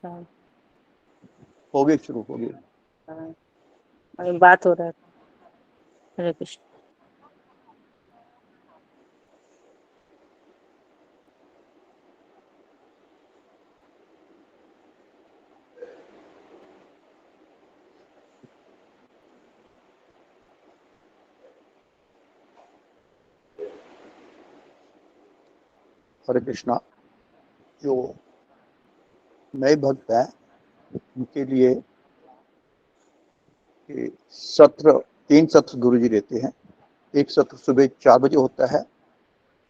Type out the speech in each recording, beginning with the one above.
शायद। हो गई, शुरू हो गई। हाँ, अभी बात हो रहा है। हरे कृष्ण। हरे कृष्णा। जो नए भक्त हैं उनके लिए सत्र 3 सत्र गुरु जी देते हैं। एक सत्र सुबह 4 बजे होता है,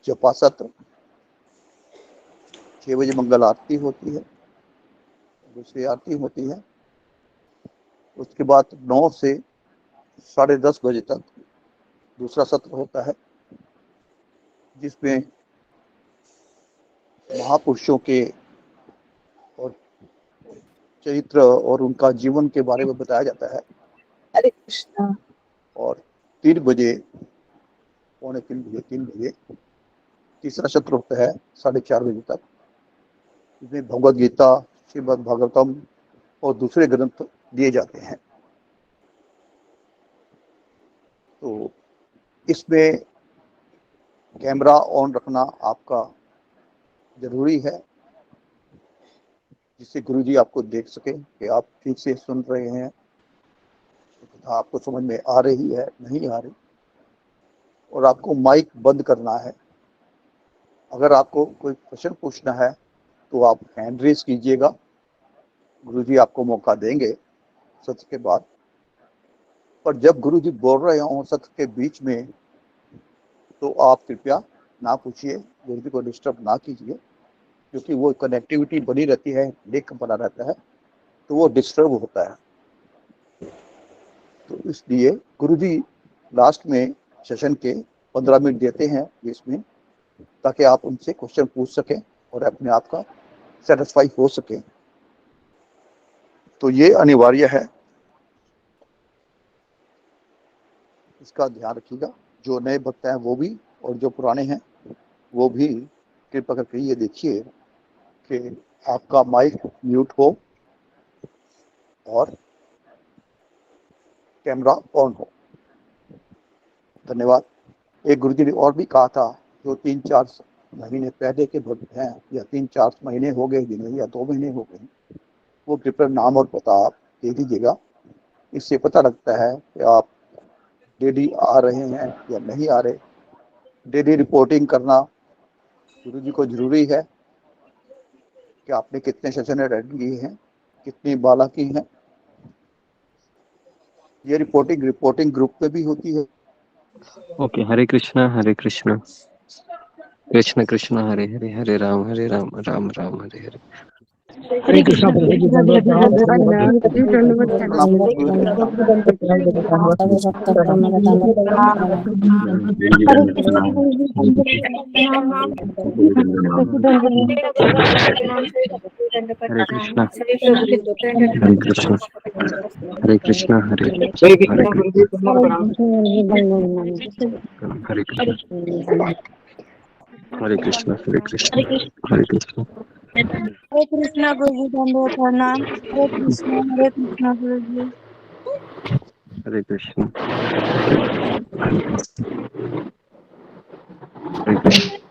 जपा सत्र। 6 बजे मंगल आरती होती है, दूसरी आरती होती है। उसके बाद 9 से 10:30 बजे तक दूसरा सत्र होता है, जिसमें महापुरुषों के और चरित्र और उनका जीवन के बारे में बताया जाता है। हरे कृष्णा। और 3 बजे, पौने 3 बजे तीसरा सत्र होता है 4:30 बजे तक। इसमें भगवद गीता, श्रीमद् भागवतम और दूसरे ग्रंथ दिए जाते हैं। तो इसमें कैमरा ऑन रखना आपका जरूरी है, जिससे गुरुजी आपको देख सके कि आप ठीक से सुन रहे हैं, तथा आपको समझ में आ रही है नहीं आ रही। और आपको माइक बंद करना है। अगर आपको कोई प्रश्न पूछना है तो आप हैंड रेज कीजिएगा, गुरुजी आपको मौका देंगे सत्र के बाद। पर जब गुरुजी बोल रहे हों सत्र के बीच में, तो आप कृपया ना पूछिए, गुरुजी को डिस्टर्ब ना कीजिए, क्योंकि वो कनेक्टिविटी बनी रहती है, लिंक बना रहता है, तो वो डिस्टर्ब होता है। तो इसलिए गुरुजी लास्ट में सेशन के 15 मिनट देते हैं इसमें, ताकि आप उनसे क्वेश्चन पूछ सकें और अपने आप का सेटिस्फाई हो सके। तो ये अनिवार्य है, इसका ध्यान रखिएगा। जो नए भक्त हैं वो भी, और जो पुराने हैं वो भी कृपया करके ये देखिए कि आपका माइक म्यूट हो और कैमरा ऑन हो। धन्यवाद। एक गुरुजी ने और भी कहा था, जो 3-4 महीने पहले के भक्त हैं, या 3-4 महीने हो गए जिन्हें, या 2 महीने हो गए, वो कृपया नाम और पता आप दे दीजिएगा। इससे पता लगता है कि आप डेली आ रहे हैं या नहीं आ रहे। डेली रिपोर्टिंग करना गुरुजी को जरूरी है कि आपने कितने सेशन अटेंड किए हैं, कितनी बाला की हैं। ये रिपोर्टिंग ग्रुप पे भी होती है। ओके, हरे कृष्णा कृष्ण कृष्ण हरे हरे, हरे राम राम राम हरे हरे। हरे कृष्णा प्रभु जी, दंडवत प्रणाम। दंडवत हरे कृष्णा हरे कृष्णा हरे हरे कृष्णा प्रभु जी, दंडवत प्रणाम। हरे कृष्णा हरे कृष्णा हरे कृष्णा हरे कृष्णा हरे कृष्णा प्रभु, दंडवत प्रणाम। हरे कृष्णा प्रभु जी। हरे कृष्णा हरे कृष्णा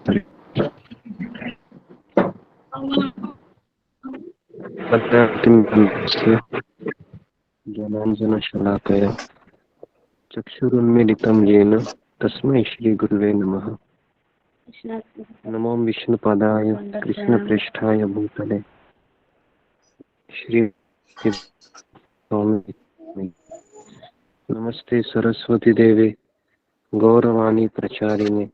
ज्ञानाञ्जनशलाकया चक्षुरुन्मीलितं येन तस्मै श्रीगुरुवे नमः। नमो विष्णुपादाय कृष्णप्रेष्ठाय भूतले श्री नमस्ते सरस्वती देवे गौरवाणी प्रचारिणे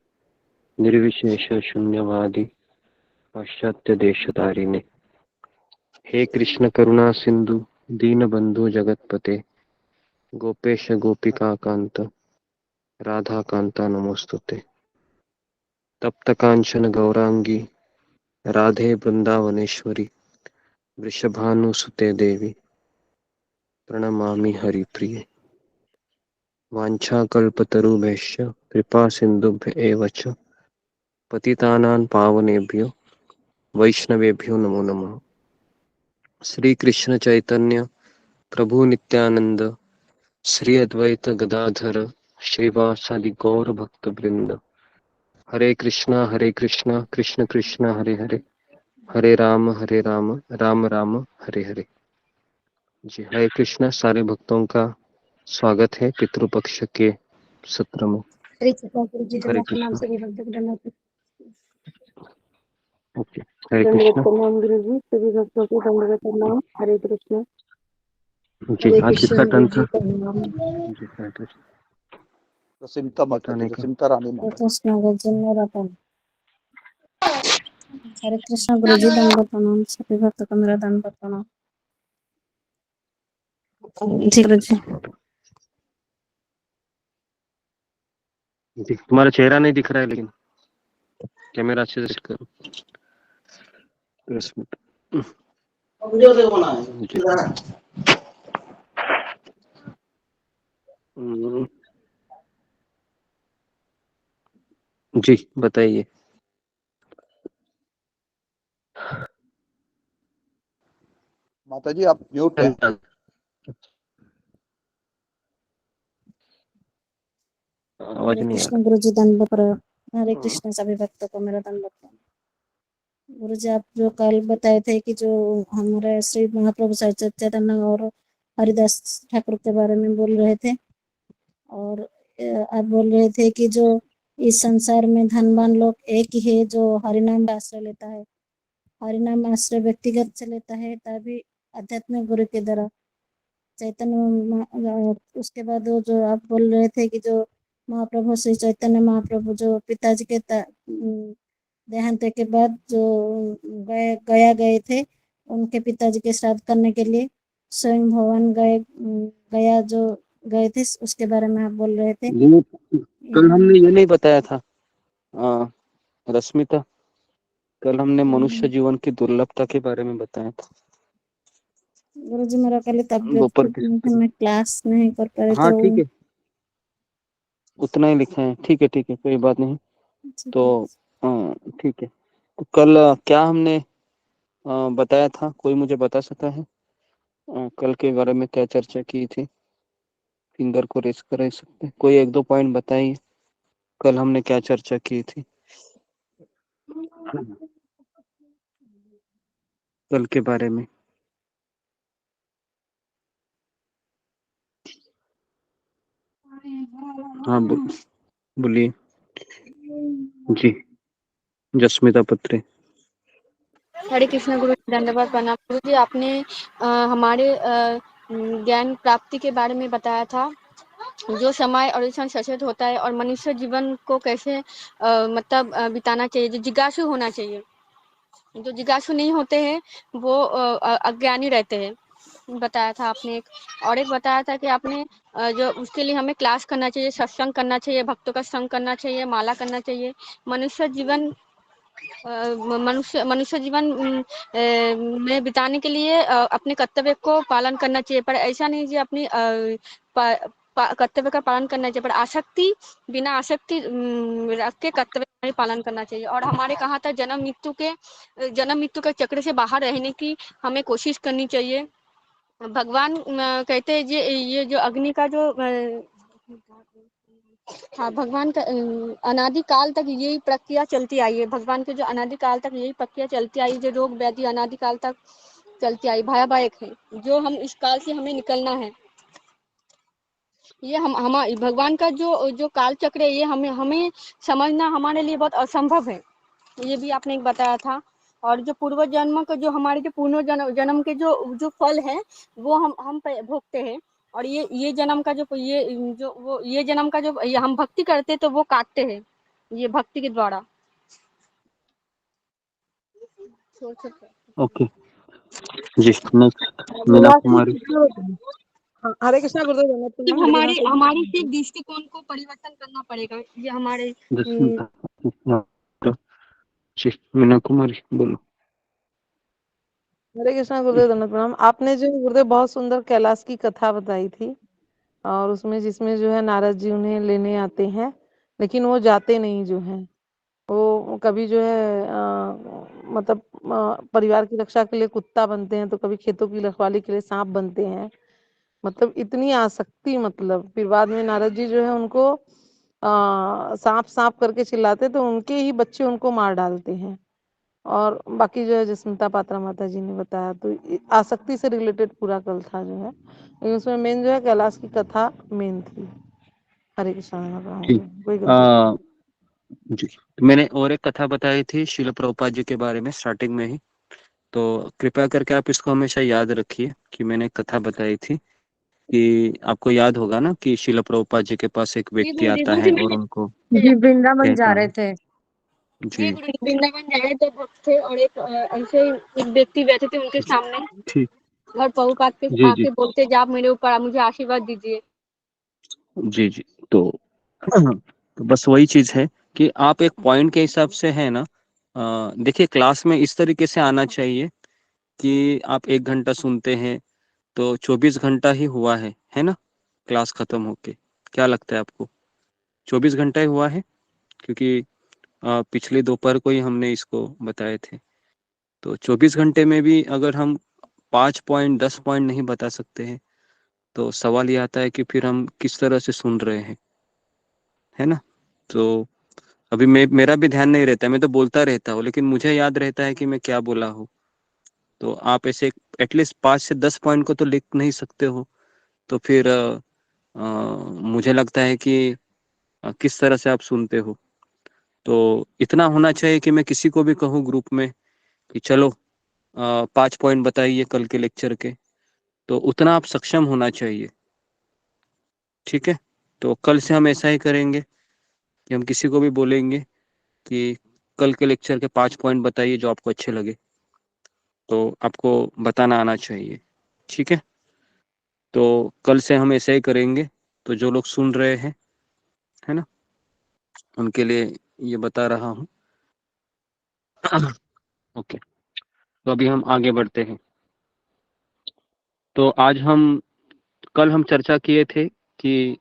निर्विशेष शून्यवादी पाश्चात्य देशतारिणे। हे कृष्ण करुणा सिंधु दीनबंधु जगतपते गोपेश गोपिका कांत राधा कांता नमोस्तुते। तप्त कांचन गौरांगी राधे वृंदावनेश्वरी वृषभानुसुते देवी प्रणमामि हरिप्रिये। वाञ्छाकल्पतरुभ्यश्च कृपा सिन्धुभ्य एव च पतितानां पावनेभ्यो वैष्णवेभ्यो नमो नमः। श्री कृष्ण चैतन्य प्रभु नित्यानंद श्री अद्वैत गदाधर श्रीवासादि गौर भक्त वृंद। हरे कृष्णा कृष्ण कृष्ण हरे हरे, हरे राम राम राम हरे हरे। जी हरे कृष्णा। सारे भक्तों का स्वागत है पितृपक्ष के सत्र में। हरे कृष्णा गुरु जी हरे दंडवत प्रणाम कृष्णा। सभी भक्त दंडवत ओके, हरे कृष्णा। प्रणाम गुरु जी सभी भक्तों को दंडवत प्रणाम। हरे कृष्णा। जी हरे आज कृष्णा किसका गुरु टर्न जी था? प्रणाम। जी हरे कृष्ण। जसिंता माता जी, बताने का। जसिंता रानी हरे माता। कृष्णा गुरु जी मेरा प्रणाम। हरे कृष्णा गुरु जी दंडवत प्रणाम सभी भक्तों को मेरा दंडवत प्रणाम। जी गुरु जी। जी तुम्हारा चेहरा नहीं दिख रहा है, लेकिन कैमरा अच्छे से सेट करो। रश्मि। जी। जी बताइए। माता जी आप म्यूट है। आवाज हरे नहीं आ कृष्ण गुरु जी दंडवत प्रणाम। हरे रहा। कृष्ण सभी भक्तों को मेरा दंडवत प्रणाम। गुरु जी आप जो कल बताए थे कि जो हमारे श्री महाप्रभु चैतन्य और हरिदास ठाकुर के बारे में बोल रहे थे, और आप बोल रहे थे कि जो इस संसार में धनवान लोग एक ही है जो हरिनाम का आश्रय लेता है। हरिनाम आश्रय व्यक्तिगत से लेता है तभी आध्यात्मिक गुरु के द्वारा चैतन्य। उसके बाद वो जो आप बोल रहे थे कि जो महाप्रभु श्री चैतन्य महाप्रभु जो पिताजी के देहांत के बाद जो गया गए थे, उनके पिताजी के श्राद्ध करने के लिए स्वयं भगवान गया जो गए थे, उसके बारे में आप बोल रहे थे। ये कल हमने ये नहीं बताया था रश्मिता। कल हमने मनुष्य जीवन की दुर्लभता के बारे में बताया था। गुरु जी मेरा कल तबियत दोपहर ठीक के नहीं था, समय। मैं क्लास नहीं कर पा रही हाँ तो ठीक है, उतना ही लिखा है। ठीक है ठीक है, कोई बात नहीं। तो ठीक है। तो कल क्या हमने बताया था, कोई मुझे बता सकता है? कल के बारे में क्या चर्चा की थी? फिंगर को रेस कर सकते, कोई एक दो पॉइंट बताइए। कल हमने क्या चर्चा की थी कल के बारे में? हाँ बोलिए। जी जस्मिता पत्री। हरे कृष्ण गुरु जी धन्यवाद प्रणाम। गुरु जी आपने हमारे ज्ञान प्राप्ति के बारे में बताया था, जो समय और इंसान सचेत होता है और मनुष्य जीवन को कैसे मतलब बिताना चाहिए, जो जिज्ञासु होना चाहिए। जो जिज्ञासु नहीं होते हैं वो अज्ञानी रहते हैं, बताया था आपने एक। और एक बताया था कि आपने जो उसके लिए हमें क्लास करना चाहिए, सत्संग करना चाहिए, भक्तों का संग करना चाहिए, माला करना चाहिए। मनुष्य जीवन मनुष्य मनुष्य जीवन में बिताने के लिए अपने कर्तव्य को पालन करना चाहिए, पर ऐसा नहीं कि अपनी कर्तव्य का पालन करना चाहिए, पर आसक्ति बिना आसक्ति रख के कर्तव्य का पालन करना चाहिए। और हमारे कहा था जन्म मृत्यु के चक्र से बाहर रहने की हमें कोशिश करनी चाहिए। भगवान कहते हैं ये जो अग्नि का जो हाँ, भगवान का अनादि काल तक यही प्रक्रिया चलती आई है। भगवान के जो अनादि काल तक यही प्रक्रिया चलती आई, जो रोग व्याधि अनादि काल तक चलती आई, भयावह है। जो हम इस काल से हमें निकलना है, ये हम भगवान का जो जो काल चक्र है, ये हमें हमें समझना हमारे लिए बहुत असंभव है। ये भी आपने एक बताया था। और जो पूर्व जन्म का जो हमारे जो पूर्व जन्म के जो जो फल है वो हम भोगते हैं। और ये जन्म का ये जन्म का जो ये हम भक्ति करते हैं तो वो काटते हैं, ये भक्ति के द्वारा। ओके जी नेक्स्ट मीना कुमारी। हरे कृष्णा गुरुदेव दंडवत सिर्फ प्रणाम। हरे कृष्णा हमारी सिर्फ दृष्टिकोण को परिवर्तन करना पड़ेगा, ये हमारे जस्मिता। जी मीना कुमारी बोलो। हरे कृष्णा गुरुदेव दंडवत प्रणाम। आपने जो गुरुदेव बहुत सुंदर कैलाश की कथा बताई थी, और उसमें जिसमें जो है नारद जी उन्हें लेने आते हैं, लेकिन वो जाते नहीं जो है। वो कभी जो है मतलब परिवार की रक्षा के लिए कुत्ता बनते हैं, तो कभी खेतों की रखवाली के लिए सांप बनते हैं। मतलब इतनी आसक्ति, मतलब फिर बाद में नारद जी जो है उनको सांप सांप करके चिल्लाते, तो उनके ही बच्चे उनको मार डालते हैं। और बाकी जो है जसमिता पात्रा माता जी ने बताया, तो आसक्ति से रिलेटेड पूरा कल था जो है, लेकिन उसमें मेन जो है कैलाश की कथा मेन थी। हरे कृष्णा। ठीक। कोई गलती जी, तो मैंने और एक कथा बताई थी शिल प्रभुपाद जी के बारे में स्टार्टिंग में ही, तो कृपया करके आप इसको हमेशा याद रखिए कि मैंने एक कथा बताई थी कि आपको याद होगा ना कि शिल प्रभुपाद जी के पास एक व्यक्ति आता है और उनको जी वृंदावन जा कहता रहे है। थे। जी जी गुरु जी, वृंदावन जा रहे थे भक्त थे और एक ऐसे एक व्यक्ति बैठे थे उनके सामने ठीक। और प्रभुपाद के जी जी आके बोलते आप मेरे ऊपर मुझे आशीर्वाद दीजिए। जी जी। तो बस वही चीज है कि आप एक पॉइंट के हिसाब से है ना, देखिए क्लास में इस तरीके से आना चाहिए कि आप 1 घंटा सुनते हैं तो 24 घंटा ही हुआ है ना, क्लास खत्म होके। क्या लगता है आपको 24 घंटा ही हुआ है? क्योंकि पिछले दोपहर को ही हमने इसको बताए थे। तो 24 घंटे में भी अगर हम 5 पॉइंट 10 पॉइंट नहीं बता सकते हैं तो सवाल ये आता है कि फिर हम किस तरह से सुन रहे हैं, है ना। तो अभी मेरा भी ध्यान नहीं रहता है, मैं तो बोलता रहता हूँ लेकिन मुझे याद रहता है कि मैं क्या बोला हूँ। तो आप ऐसे एटलीस्ट 5 से 10 पॉइंट को तो लिख नहीं सकते हो, तो फिर मुझे लगता है कि किस तरह से आप सुनते हो। तो इतना होना चाहिए कि मैं किसी को भी कहूँ ग्रुप में कि चलो 5 पॉइंट बताइए कल के लेक्चर के, तो उतना आप सक्षम होना चाहिए। ठीक है, तो कल से हम ऐसा ही करेंगे कि हम किसी को भी बोलेंगे कि कल के लेक्चर के 5 पॉइंट बताइए जो आपको अच्छे लगे, तो आपको बताना आना चाहिए। ठीक है, तो कल से हम ऐसा ही करेंगे। तो जो लोग सुन रहे हैं, है ना, उनके लिए ये बता रहा हूँ। ओके, तो अभी हम आगे बढ़ते हैं। तो कल हम चर्चा किए थे कि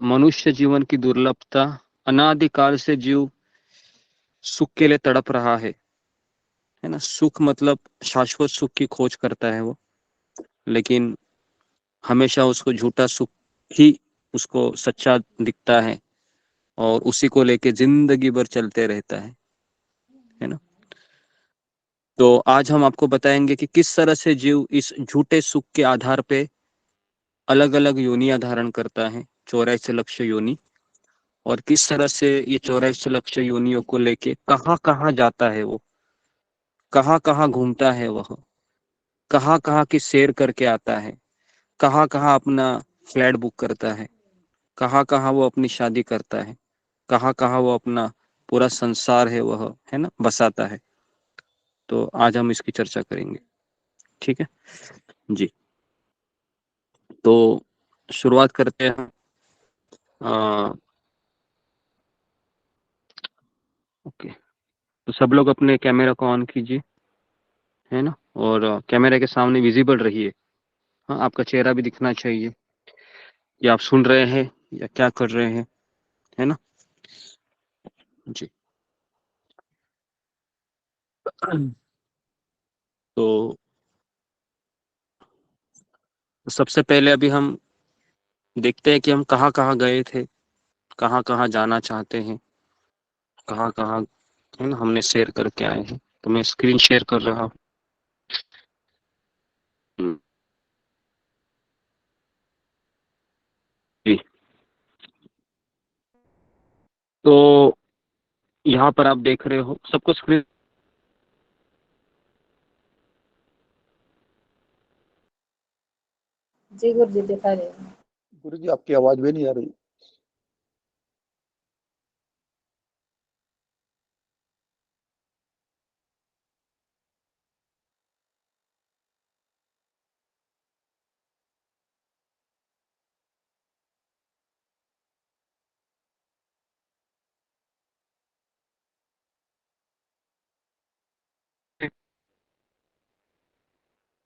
मनुष्य जीवन की दुर्लभता, अनादिकाल से जीव सुख के लिए तड़प रहा है ना। सुख मतलब शाश्वत सुख की खोज करता है वो, लेकिन हमेशा उसको झूठा सुख ही उसको सच्चा दिखता है और उसी को लेके जिंदगी भर चलते रहता है ना। तो आज हम आपको बताएंगे कि किस तरह से जीव इस झूठे सुख के आधार पे अलग अलग योनियां धारण करता है, 84 लक्ष्य योनि, और किस तरह से ये 84 लक्ष्य योनियों को लेके कहाँ कहाँ जाता है वो, कहाँ कहाँ घूमता है वह, कहाँ कहाँ की सैर करके आता है, कहाँ कहाँ अपना फ्लैट बुक करता है, कहाँ कहाँ वो अपनी शादी करता है, कहाँ कहाँ वो अपना पूरा संसार है वह, है ना, बसाता है। तो आज हम इसकी चर्चा करेंगे। ठीक है जी, तो शुरुआत करते हैं। ओके, तो सब लोग अपने कैमरा को ऑन कीजिए, है ना, और कैमरे के सामने विजिबल रहिए। हाँ, आपका चेहरा भी दिखना चाहिए कि आप सुन रहे हैं या क्या कर रहे हैं, है ना जी। तो सबसे पहले अभी हम देखते हैं कि हम कहाँ कहाँ गए थे, कहाँ कहाँ जाना चाहते हैं, कहाँ कहाँ, है ना, हमने शेयर करके आए हैं। तो मैं स्क्रीन शेयर कर रहा हूँ जी। तो यहाँ पर आप देख रहे हो सबको स्क्रीन। जी गुरु जी दिखा रहे हैं। गुरु जी आपकी आवाज भी नहीं आ रही।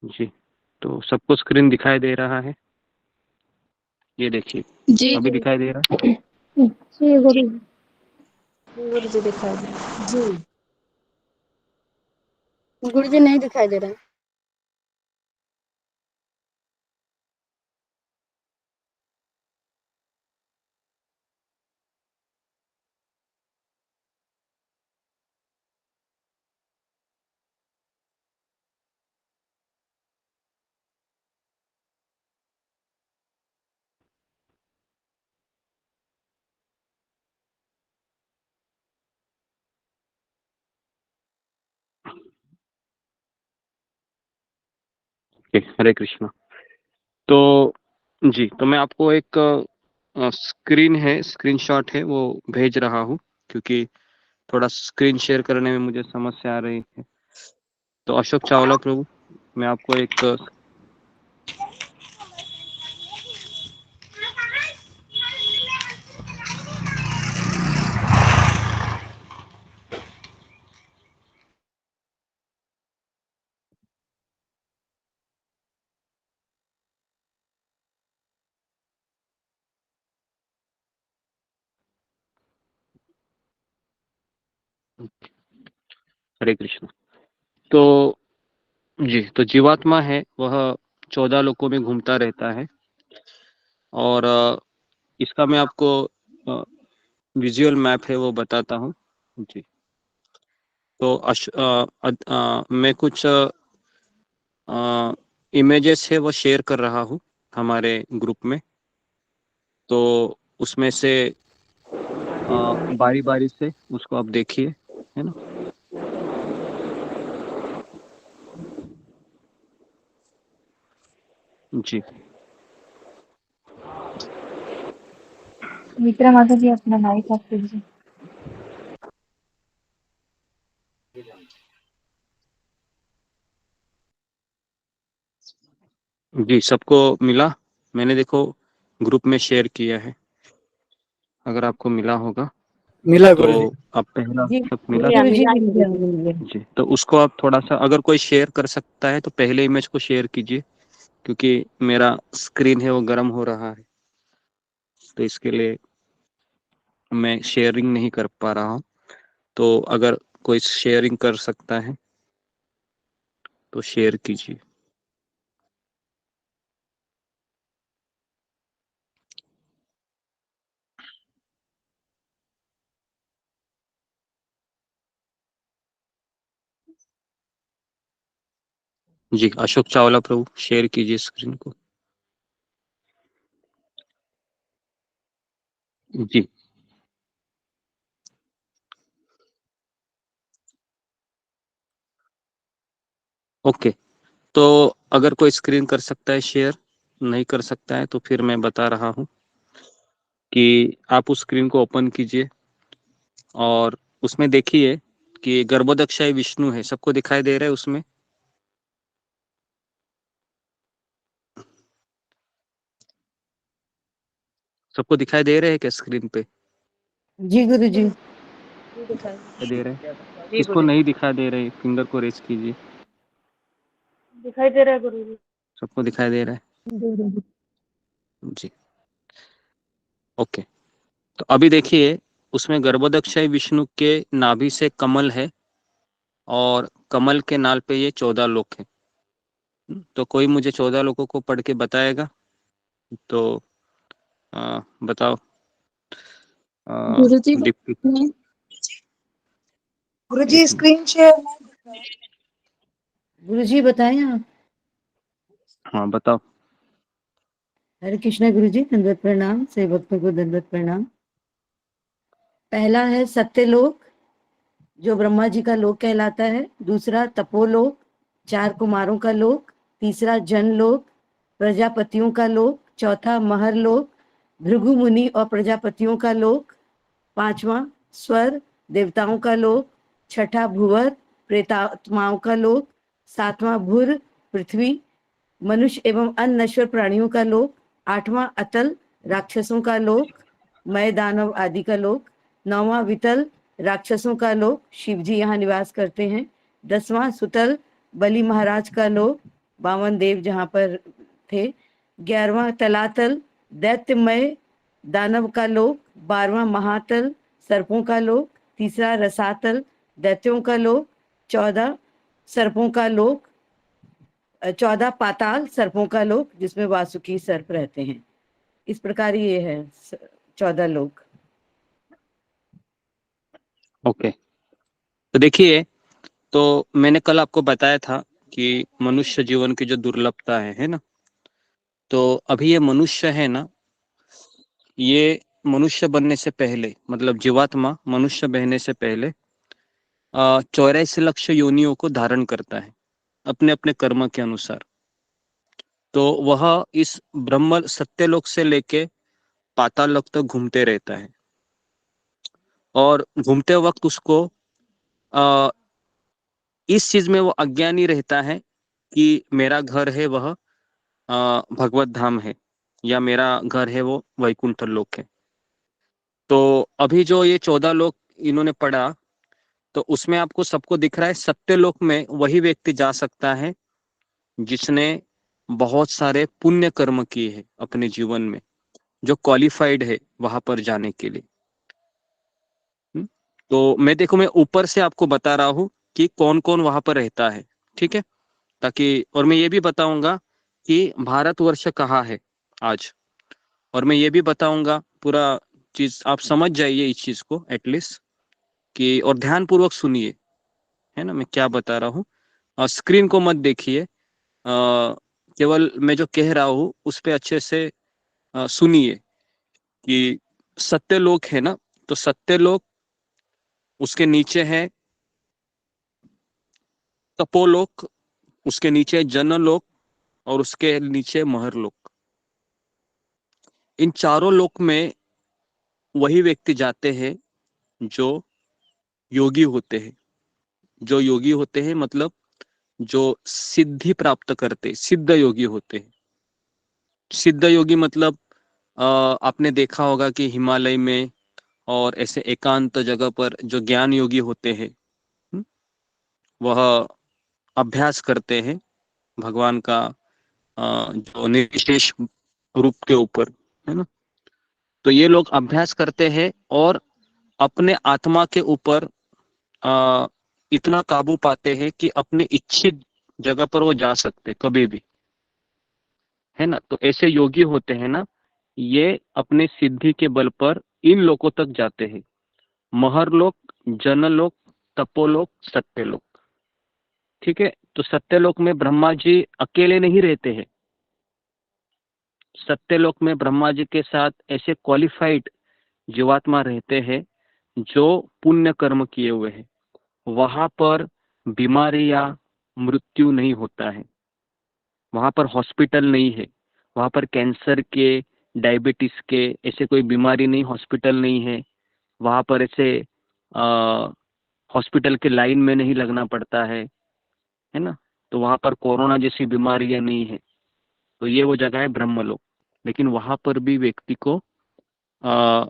जी, तो सबको स्क्रीन दिखाई दे रहा है, ये देखिए जी अभी दिखाई दे रहा है। जी गुरु जी। गुरु जी दिखाई दे। जी गुरुजी नहीं दिखाई दे रहा है। हरे कृष्णा। तो जी, तो मैं आपको एक स्क्रीनशॉट है वो भेज रहा हूँ, क्योंकि थोड़ा स्क्रीन शेयर करने में मुझे समस्या आ रही है। तो अशोक चावला प्रभु, मैं आपको एक हरे कृष्ण। तो जी, तो जीवात्मा है वह 14 लोकों में घूमता रहता है, और इसका मैं आपको विजुअल मैप है वो बताता हूँ जी। तो मैं कुछ इमेजेस है वो शेयर कर रहा हूँ हमारे ग्रुप में। तो उसमें से बारी बारी से उसको आप देखिए, है ना। जी मित्रा माता जी अपना माइक ऑफ कीजिए। जी, सबको मिला? मैंने देखो ग्रुप में शेयर किया है, अगर आपको मिला होगा मिला तो गुरुजी। आप पहला जी सब मिला। गुरु जी मिला मिल मुझे गया, भी। मिल गया। जी, तो उसको आप थोड़ा सा, अगर कोई शेयर कर सकता है तो पहले इमेज को शेयर कीजिए, क्योंकि मेरा स्क्रीन है वो गर्म हो रहा है, तो इसके लिए मैं शेयरिंग नहीं कर पा रहा हूँ। तो अगर कोई शेयरिंग कर सकता है तो शेयर कीजिए। जी, अशोक चावला प्रभु शेयर कीजिए स्क्रीन को। जी ओके। तो अगर कोई स्क्रीन कर सकता है शेयर, नहीं कर सकता है तो फिर मैं बता रहा हूँ कि आप उस स्क्रीन को ओपन कीजिए, और उसमें देखिए कि गर्भोदक्षाई विष्णु है, सबको दिखाई दे रहा है उसमें? सबको दिखाई दे रहे हैं क्या स्क्रीन पे? जी गुरु जी। जी दिखाई दिखाई दे रहे हैं? जी किसको गुरु जी नहीं दिखाई दे रहे फिंगर को रेस कीजिए। दिखाई दे रहा है गुरु जी। सबको दिखाई दे रहा गुरु जी। है जी। ओके, तो अभी देखिए उसमें गर्भोदक्षाई विष्णु के नाभि से कमल है, और कमल के नाल पे ये 14 लोक है। तो कोई मुझे 14 लोगों को पढ़ के बताएगा? तो बताओ। गुरुजी दीप्ति, ने गुरुजी एक मिनट। स्क्रीन शेयर नहीं दिख रहा है। गुरु जी बताएं आप। हाँ बताओ। हरे कृष्णा गुरु जी, दंडवत प्रणाम। से भक्तों को दंडवत प्रणाम। पहला है सत्यलोक, जो ब्रह्मा जी का लोक कहलाता है। दूसरा तपोलोक, 4 कुमारों का लोक। तीसरा जनलोक, प्रजापतियों का लोक। चौथा महरलोक, भृगु मुनि और प्रजापतियों का लोक। 5वां स्वर, देवताओं का लोक। छठा भूवर, प्रेतात्माओं का लोक। 7वां भूर, पृथ्वी, मनुष्य एवं अन्य नश्वर प्राणियों का लोक। 8वां अतल, राक्षसों का लोक, मय दानव आदि का लोक। 9वां वितल, राक्षसों का लोक, शिव जी यहाँ निवास करते हैं। 10वां सुतल, बलि महाराज का लोक, बावन देव जहाँ पर थे। 11वां तलातल, दैत्यमय दानव का लोक। 12वां महातल, सर्पों का लोक। तीसरा रसातल दैत्यों का लोक, 14 सर्पों का लोक, 14 पाताल सर्पों का लोक जिसमें वासुकी सर्प रहते हैं। इस प्रकार ये है 14 लोक। ओके, तो देखिए, तो मैंने कल आपको बताया था कि मनुष्य जीवन की जो दुर्लभता है ना, तो अभी ये मनुष्य है ना, ये मनुष्य बनने से पहले, मतलब जीवात्मा मनुष्य बनने से पहले 84 लाख योनियों को धारण करता है अपने अपने कर्म के अनुसार। तो वह इस ब्रह्म सत्यलोक से लेके पाताल लोक तक घूमते रहता है, और घूमते वक्त उसको इस चीज में वो अज्ञानी रहता है कि मेरा घर है वह भगवत धाम है, या मेरा घर है वो वैकुंठ लोक है। तो अभी जो ये 14 लोक इन्होंने पढ़ा, तो उसमें आपको सबको दिख रहा है सत्य लोक में वही व्यक्ति जा सकता है जिसने बहुत सारे पुण्य कर्म किए हैं अपने जीवन में, जो क्वालिफाइड है वहां पर जाने के लिए। तो मैं ऊपर से आपको बता रहा हूँ कि कौन कौन वहां पर रहता है, ठीक है, ताकि, और मैं ये भी बताऊंगा कि भारतवर्ष कहाँ है आज, और मैं ये भी बताऊंगा पूरा चीज आप समझ जाइए इस चीज को एटलीस्ट, कि और ध्यान पूर्वक सुनिए, है ना मैं क्या बता रहा हूँ। स्क्रीन को मत देखिए, केवल मैं जो कह रहा हूँ उस पे अच्छे से सुनिए कि सत्यलोक है ना, तो सत्यलोक, उसके नीचे है तपोलोक, उसके नीचे जनलोक, और उसके नीचे महरलोक। इन चारों लोक में वही व्यक्ति जाते हैं जो योगी होते हैं। जो योगी होते हैं मतलब जो सिद्धि प्राप्त करते, सिद्ध योगी होते हैं। सिद्ध योगी मतलब आपने देखा होगा कि हिमालय में और ऐसे एकांत जगह पर जो ज्ञान योगी होते हैं, वह अभ्यास करते हैं भगवान का जो निर्विशेष रूप के ऊपर, है ना। तो ये लोग अभ्यास करते हैं और अपने आत्मा के ऊपर इतना काबू पाते हैं कि अपने इच्छित जगह पर वो जा सकते कभी भी, है ना। तो ऐसे योगी होते हैं ना, ये अपने सिद्धि के बल पर इन लोकों तक जाते हैं, महरलोक, जनलोक, तपोलोक, सत्यलोक, ठीक है। तो सत्यलोक में ब्रह्मा जी अकेले नहीं रहते हैं। सत्यलोक में ब्रह्मा जी के साथ ऐसे क्वालिफाइड जीवात्मा रहते हैं जो पुण्य कर्म किए हुए हैं। वहां पर बीमारी या मृत्यु नहीं होता है, वहां पर हॉस्पिटल नहीं है, वहां पर कैंसर के, डायबिटीज के ऐसे कोई बीमारी नहीं, हॉस्पिटल नहीं है। वहां पर ऐसे हॉस्पिटल के लाइन में नहीं लगना पड़ता है ना। तो वहां पर कोरोना जैसी बीमारियां नहीं है। तो ये वो जगह है ब्रह्मलोक। लेकिन वहां पर भी व्यक्ति को आ,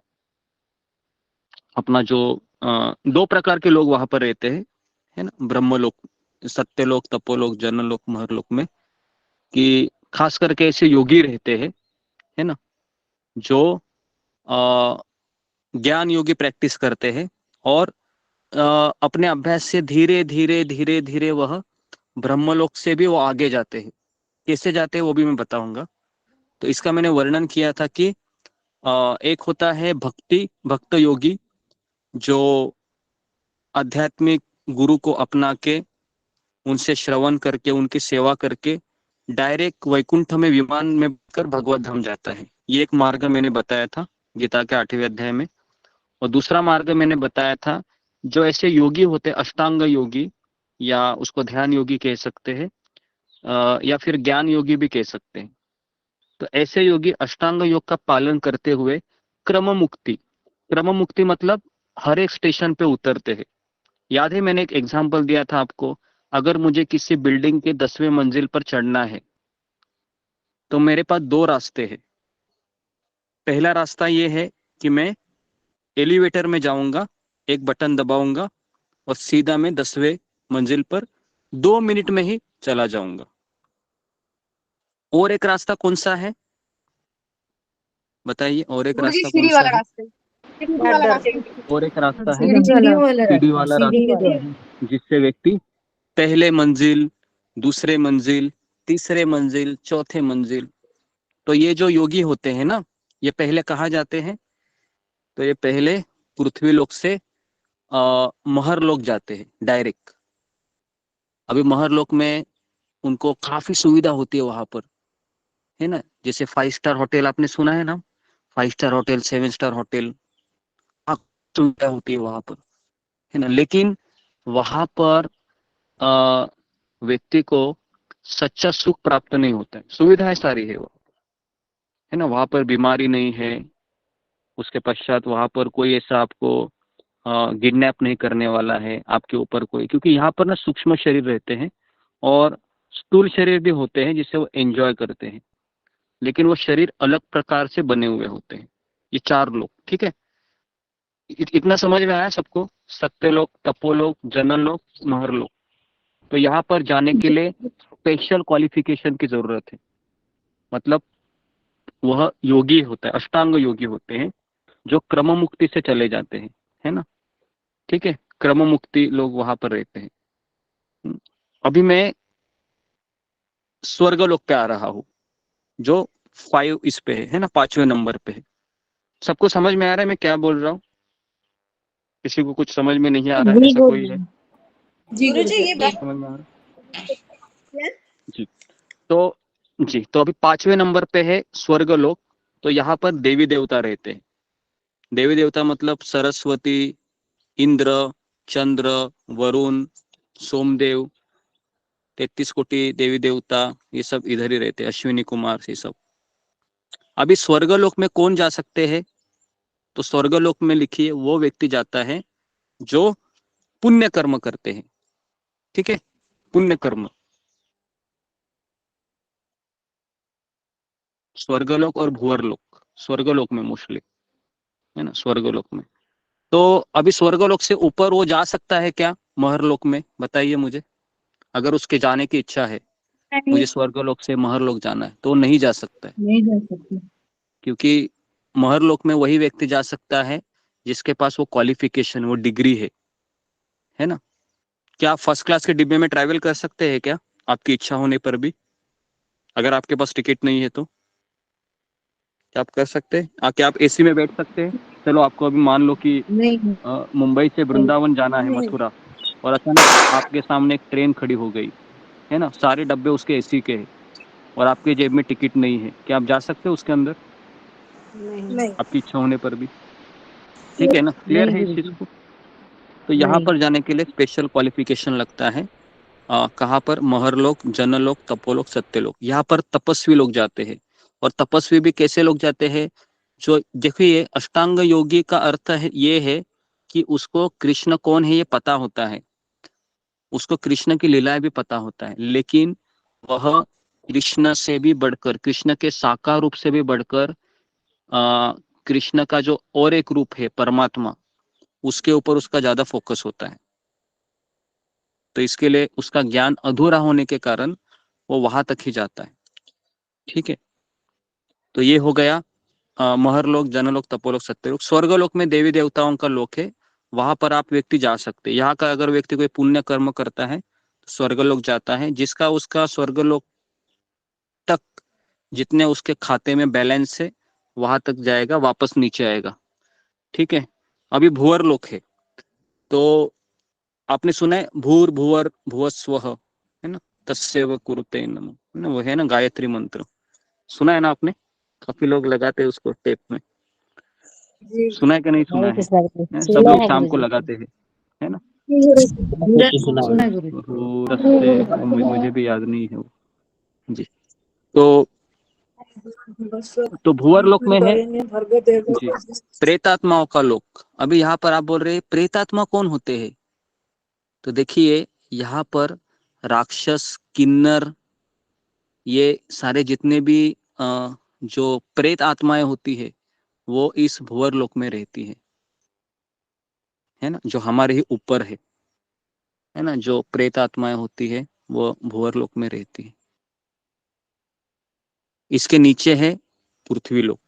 अपना जो दो प्रकार के लोग वहां पर रहते हैं, है ना, ब्रह्मलोक, सत्यलोक, तपोलोक, जनलोक, महरलोक में, कि खास करके ऐसे योगी रहते हैं, है ना, जो ज्ञान योगी प्रैक्टिस करते हैं, और अपने अभ्यास से धीरे धीरे धीरे धीरे वह ब्रह्मलोक से भी वो आगे जाते हैं। कैसे जाते हैं वो भी मैं बताऊंगा। तो इसका मैंने वर्णन किया था कि एक होता है भक्त योगी, जो आध्यात्मिक गुरु को अपना के, उनसे श्रवण करके, उनकी सेवा करके डायरेक्ट वैकुंठ में विमान में कर भगवत धाम जाता है। ये एक मार्ग मैंने बताया था गीता के 8वें अध्याय में। और दूसरा मार्ग मैंने बताया था, जो ऐसे योगी होते, अष्टांग योगी, या उसको ध्यान योगी कह सकते हैं, या फिर ज्ञान योगी भी कह सकते हैं। तो ऐसे योगी अष्टांग योग का पालन करते हुए क्रम मुक्ति मतलब हर एक स्टेशन पे उतरते हैं। याद है मैंने एक एग्जाम्पल दिया था आपको, अगर मुझे किसी बिल्डिंग के 10वें मंजिल पर चढ़ना है तो मेरे पास दो रास्ते हैं। पहला रास्ता ये है कि मैं एलिवेटर में जाऊंगा, एक बटन दबाऊंगा और सीधा मैं 10वें मंजिल पर 2 मिनट में ही चला जाऊंगा। और एक रास्ता कौन सा है बताइए, और एक गुरुजी रास्ता कौन सीढ़ी सा वाला है? रास्ते। और एक रास्ता है सीढ़ी वाला सीढ़ी वाला रास्ता, जिससे व्यक्ति पहले मंजिल, दूसरे मंजिल, तीसरे मंजिल, चौथे मंजिल। तो ये जो योगी होते हैं ना, ये पहले कहाँ जाते हैं? तो ये पहले पृथ्वी लोक से महर लोक जाते हैं डायरेक्ट। अभी महर लोक में उनको काफी सुविधा होती है वहां पर, है ना। जैसे 5 स्टार होटल आपने सुना है ना, 5 स्टार होटल, 7 स्टार होटल, सुविधा होती है वहां पर, है ना। लेकिन वहां पर व्यक्ति को सच्चा सुख प्राप्त नहीं होता है। सुविधाएं सारी है वो, है ना। वहां पर बीमारी नहीं है, उसके पश्चात वहां पर कोई ऐसा आपको किडनैप नहीं करने वाला है आपके ऊपर कोई, क्योंकि यहाँ पर ना सूक्ष्म शरीर रहते हैं और स्थूल शरीर भी होते हैं जिसे वो एंजॉय करते हैं, लेकिन वो शरीर अलग प्रकार से बने हुए होते हैं। ये 4 लोग, ठीक है। इतना समझ में आया सबको? सत्यलोक, तपोलोक, जनलोक, महरलोक। तो यहाँ पर जाने के लिए स्पेशल क्वालिफिकेशन की जरूरत है। मतलब वह योगी होता है, अष्टांग योगी होते हैं जो क्रम मुक्ति से चले जाते हैं, है ना। ठीक है, क्रम मुक्ति लोग वहां पर रहते हैं। अभी मैं स्वर्गलोक पे आ रहा हूँ, जो 5 इस पे है ना, 5वें नंबर पे है। सबको समझ में आ रहा है मैं क्या बोल रहा हूँ? किसी को कुछ समझ में नहीं आ रहा है ऐसा कोई है? गुरुजी ये बात समझ में आ रहा है जी। तो अभी 5वें नंबर पे है स्वर्गलोक। तो यहाँ पर देवी देवता रहते हैं। देवी देवता मतलब सरस्वती, इंद्र, चंद्र, वरुण, सोमदेव, 33 कोटि देवी देवता, ये सब इधर ही रहते हैं, अश्विनी कुमार, ये सब। अभी स्वर्गलोक में कौन जा सकते हैं? तो स्वर्गलोक में लिखिए वो व्यक्ति जाता है जो पुण्य कर्म करते हैं, ठीक है। पुण्य कर्म, स्वर्गलोक और भूअरलोक, स्वर्गलोक में मोस्टली, है ना, स्वर्गलोक में। तो अभी स्वर्गलोक से ऊपर वो जा सकता है क्या महरलोक में? बताइए मुझे। अगर उसके जाने की इच्छा है, मुझे स्वर्गलोक से महरलोक जाना है, तो वो नहीं जा सकता है, नहीं जा सकते। क्योंकि महरलोक में वही व्यक्ति जा सकता है जिसके पास वो क्वालिफिकेशन, वो डिग्री है ना। क्या आप फर्स्ट क्लास के डिब्बे में ट्रैवल कर सकते हैं क्या, आपकी इच्छा होने पर भी? अगर आपके पास टिकट नहीं है तो क्या आप कर सकते हैं? क्या आप एसी में बैठ सकते हैं? चलो आपको अभी मान लो कि नहीं मुंबई से वृंदावन जाना है, मथुरा, और अचानक आपके सामने एक ट्रेन खड़ी हो गई, है ना, सारे डब्बे उसके एसी के हैं और आपके जेब में टिकट नहीं है, क्या आप जा सकते हो उसके अंदर नहीं आपकी इच्छा होने पर भी? ठीक है ना, क्लियर नहीं है इस चीज गुरुजी, को? तो यहाँ नहीं पर जाने के लिए स्पेशल क्वालिफिकेशन लगता है। कहाँ पर? महरलोक, जनलोक, तपोलोक, सत्यलोक। यहाँ पर तपस्वी लोग जाते हैं। और तपस्वी भी कैसे लोग जाते हैं? जो देखिए, अष्टांग योगी का अर्थ है ये है कि उसको कृष्ण कौन है ये पता होता है, उसको कृष्ण की लीलाएं भी पता होता है, लेकिन वह कृष्ण से भी बढ़कर, कृष्ण के साकार रूप से भी बढ़कर कृष्ण का जो और एक रूप है परमात्मा, उसके ऊपर उसका ज्यादा फोकस होता है। तो इसके लिए उसका ज्ञान अधूरा होने के कारण वो वहां तक ही जाता है। ठीक है, तो ये हो गया महरलोक, जनलोक, तपोलोक, सत्यलोक। स्वर्गलोक में देवी देवताओं का लोक है, वहां पर आप व्यक्ति जा सकते हैं। यहाँ का अगर व्यक्ति कोई पुण्य कर्म करता है तो स्वर्गलोक जाता है, जिसका उसका स्वर्गलोक तक जितने उसके खाते में बैलेंस है वहां तक जाएगा, वापस नीचे आएगा। ठीक है, अभी भूअर लोक है। तो आपने सुना है भूर भुवर भुवस्व, है ना, तस्यैव कुरुते नमः, है ना, वो है ना गायत्री मंत्र, सुना है ना आपने? काफी लोग लगाते हैं उसको टेप में, सुना है कि नहीं सुना हरे है? कृष्णा गुरुजी, सब सुना लोग है शाम को गुरुजी। लगाते हैं, है ना। सुना है गुरुजी। मुझे भी याद नहीं है वो जी। तो भूअर लोक में है जी प्रेतात्माओं का लोक। अभी यहाँ पर आप बोल रहे हैं प्रेतात्मा कौन होते हैं? तो देखिए यहाँ पर राक्षस, किन्नर, ये सारे जितने भी जो प्रेत आत्माएं होती है वो इस भूअर लोक में रहती है ना, जो हमारे ही ऊपर है ना, जो प्रेत आत्माएं होती है वो भूअर लोक में रहती है। इसके नीचे है पृथ्वी लोक।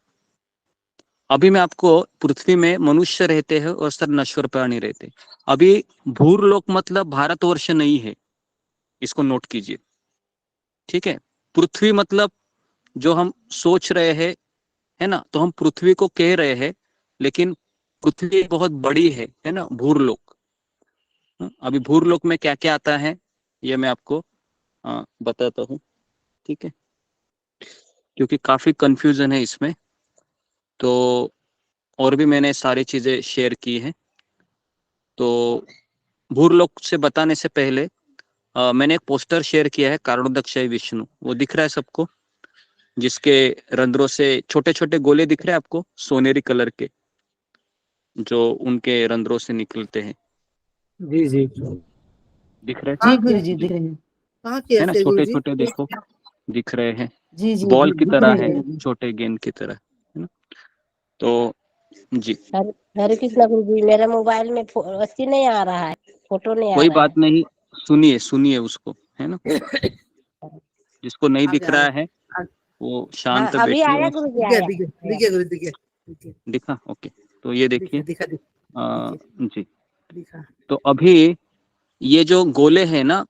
अभी मैं आपको पृथ्वी में मनुष्य रहते हैं और सब नश्वर प्राणी रहते हैं। अभी भूरलोक मतलब भारतवर्ष नहीं है, इसको नोट कीजिए, ठीक है। पृथ्वी मतलब जो हम सोच रहे हैं, है ना, तो हम पृथ्वी को कह रहे हैं, लेकिन पृथ्वी बहुत बड़ी है ना, भूरलोक। अभी भूरलोक में क्या क्या आता है ये मैं आपको बताता हूँ, ठीक है, क्योंकि काफी कंफ्यूजन है इसमें। तो और भी मैंने सारी चीजें शेयर की हैं। तो भूरलोक से बताने से पहले मैंने एक पोस्टर शेयर किया है, कारणोदक्षय विष्णु, वो दिख रहा है सबको, जिसके रंध्रों से छोटे छोटे गोले दिख रहे हैं आपको, सोनेरी कलर के, जो उनके रंध्रों से निकलते हैं। जी जी दिख रहे जी हैं? गुरु जी जी, दिख रहे हैं। कहाँ किया है ना, से गुरु छोटे जी? छोटे देखो दिख रहे हैं, जी जी बॉल जी की दिख तरह रहे है, हैं। छोटे गेंद की तरह, है ना। तो जी, हरे कृष्णा गुरु जी, मेरे मोबाइल में अच्छी नहीं आ रहा है, फोटो नहीं आ कोई रहा है। बात नहीं, सुनिए सुनिए उसको, है ना। जिसको नहीं दिख रहा है वो हाँ, शांत अभी बैठिए आया और गुरु जी, दिखे आया दिखे आया। दिखे गुरु दिखे दिखे दिखा, ओके। तो ये देखिए, दिखा जी, दिखा। तो अभी ये जो गोले हैं ना,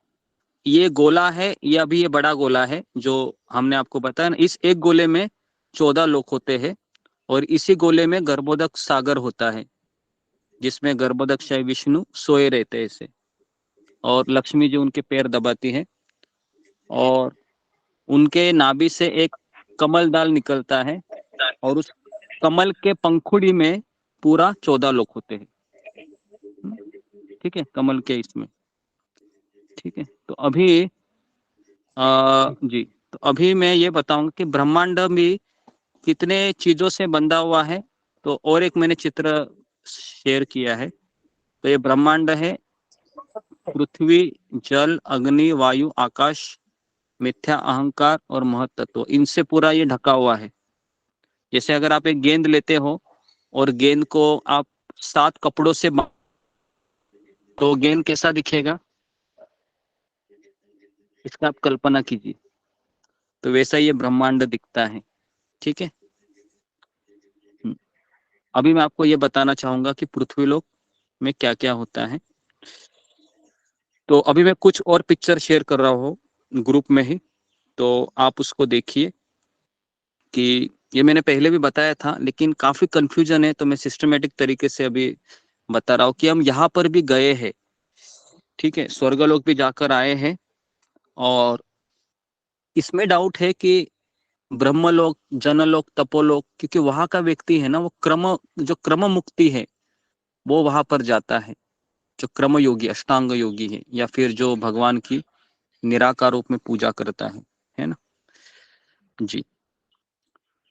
ये गोला है, ये अभी ये बड़ा गोला है जो हमने आपको बताया ना, इस एक गोले में 14 लोक होते हैं, और इसी गोले में गर्भोदक सागर होता है, जिसमें गर्भोदक्षाय विष्णु सोए रहते हैं ऐसे, और लक्ष्मी जी उनके पैर दबाती है, और उनके नाभि से एक कमल दाल निकलता है, और उस कमल के पंखुड़ी में पूरा 14 लोक होते हैं, ठीक है, कमल के इसमें, ठीक है। तो अभी जी, तो अभी मैं ये बताऊंगा कि ब्रह्मांड भी कितने चीजों से बंधा हुआ है। तो और एक मैंने चित्र शेयर किया है। तो ये ब्रह्मांड है, पृथ्वी, जल, अग्नि, वायु, आकाश, मिथ्या अहंकार और महत्त्व, इनसे पूरा ये ढका हुआ है। जैसे अगर आप एक गेंद लेते हो और गेंद को आप 7 कपड़ों से तो गेंद कैसा दिखेगा, इसका आप कल्पना कीजिए। तो वैसा ये ब्रह्मांड दिखता है, ठीक है। अभी मैं आपको ये बताना चाहूंगा कि पृथ्वीलोक में क्या क्या होता है। तो अभी मैं कुछ और पिक्चर शेयर कर रहा हूँ ग्रुप में ही, तो आप उसको देखिए। कि ये मैंने पहले भी बताया था, लेकिन काफी कंफ्यूजन है, तो मैं सिस्टमेटिक तरीके से अभी बता रहा हूँ कि हम यहाँ पर भी गए हैं, ठीक है, स्वर्गलोक भी जाकर आए हैं, और इसमें डाउट है कि ब्रह्मलोक, जनलोक, तपोलोक, क्योंकि वहां का व्यक्ति है ना, वो जो क्रम मुक्ति है वो वहां पर जाता है, जो क्रम योगी, अष्टांग योगी है, या फिर जो भगवान की निराकार रूप में पूजा करता है ना। जी,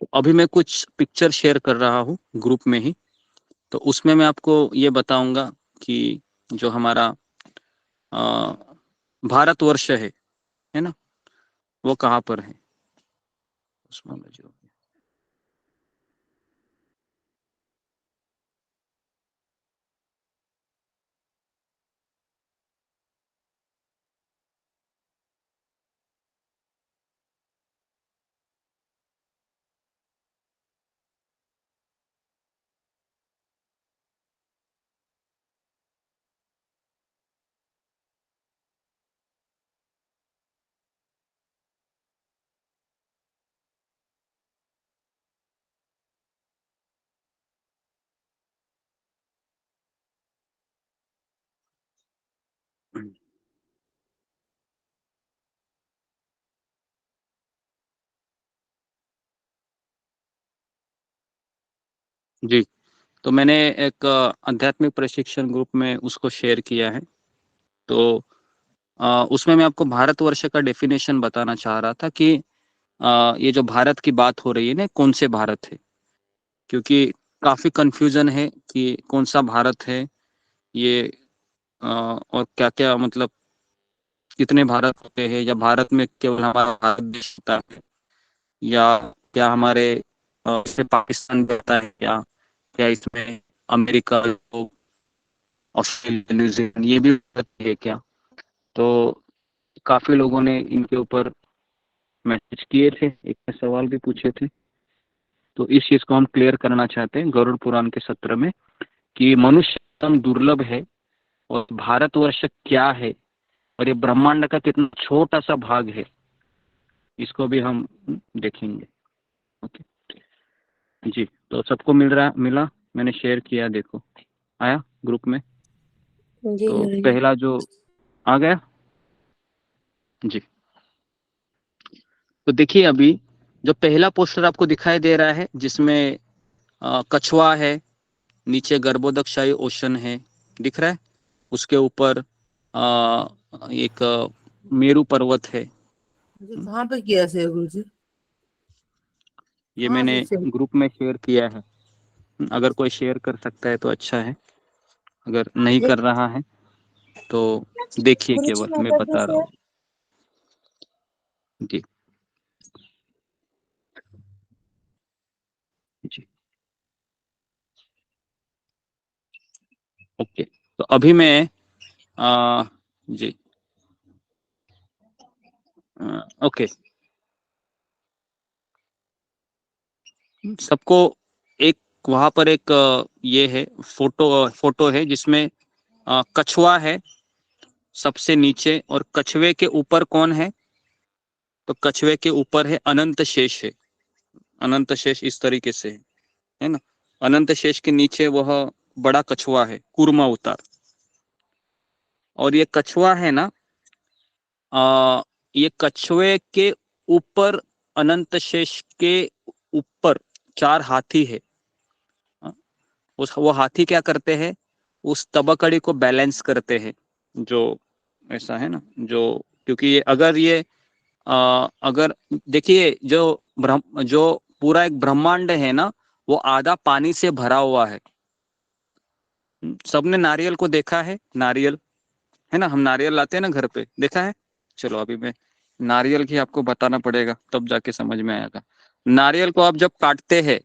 तो अभी मैं कुछ पिक्चर शेयर कर रहा हूँ ग्रुप में ही। तो उसमें मैं आपको ये बताऊंगा कि जो हमारा भारतवर्ष है ना, वो कहाँ पर है। उसमें जो जी, तो मैंने एक आध्यात्मिक प्रशिक्षण ग्रुप में उसको शेयर किया है। तो उसमें मैं आपको भारतवर्ष का डेफिनेशन बताना चाह रहा था कि ये जो भारत की बात हो रही है ना, कौन से भारत है, क्योंकि काफी कंफ्यूजन है कि कौन सा भारत है ये, और क्या क्या मतलब कितने भारत होते हैं, या भारत में केवल हमारा भारत देश होता है, या क्या हमारे से पाकिस्तान भी होता है, क्या इसमें अमेरिका, ऑस्ट्रेलिया, न्यूजीलैंड ये भी होती है क्या। तो काफी लोगों ने इनके ऊपर मैसेज किए थे, एक सवाल भी पूछे थे। तो इस चीज को हम क्लियर करना चाहते हैं गरुड़ पुराण के सत्र में कि मनुष्य एकदम दुर्लभ है और भारतवर्ष क्या है और ये ब्रह्मांड का कितना छोटा सा भाग है, इसको भी हम देखेंगे। ओके जी, तो सबको मिला, मैंने शेयर किया, देखो आया ग्रुप में। जी तो गुरुजी। पहला जो आ गया जी, तो देखिए अभी जो पहला पोस्टर आपको दिखाई दे रहा है जिसमें कछुआ है, नीचे गर्भोदकशाही ओशन है, दिख रहा है, उसके ऊपर एक मेरू पर्वत है। मुझे कहाँ पे किया से गुरुजी? ये हाँ, मैंने जैसे ग्रुप में शेयर किया है, अगर कोई शेयर कर सकता है तो अच्छा है, अगर नहीं ये कर रहा है तो देखिए, गुरुजी केवल मैं नंबर बता रहा कैसे है? हूँ जी जी। ओके, तो अभी मैं जी ओके, सबको एक वहां पर एक ये है फोटो है जिसमें कछुआ है सबसे नीचे, और कछुए के ऊपर कौन है? तो कछुए के ऊपर है अनंत शेष है, अनंत शेष इस तरीके से है ना। अनंत शेष के नीचे वह बड़ा कछुआ है, कूर्मा अवतार। और ये कछुआ है ना, ये कछुए के ऊपर, अनंत शेष के ऊपर 4 हाथी है। वो हाथी क्या करते हैं? उस तबकड़ी को बैलेंस करते हैं, जो ऐसा है ना, जो क्योंकि ये अगर देखिए जो पूरा एक ब्रह्मांड है ना, वो आधा पानी से भरा हुआ है। सबने नारियल को देखा है, नारियल है ना, हम नारियल लाते हैं ना घर पे, देखा है? चलो अभी मैं नारियल की आपको बताना पड़ेगा, तब जाके समझ में आएगा। नारियल को आप जब काटते हैं,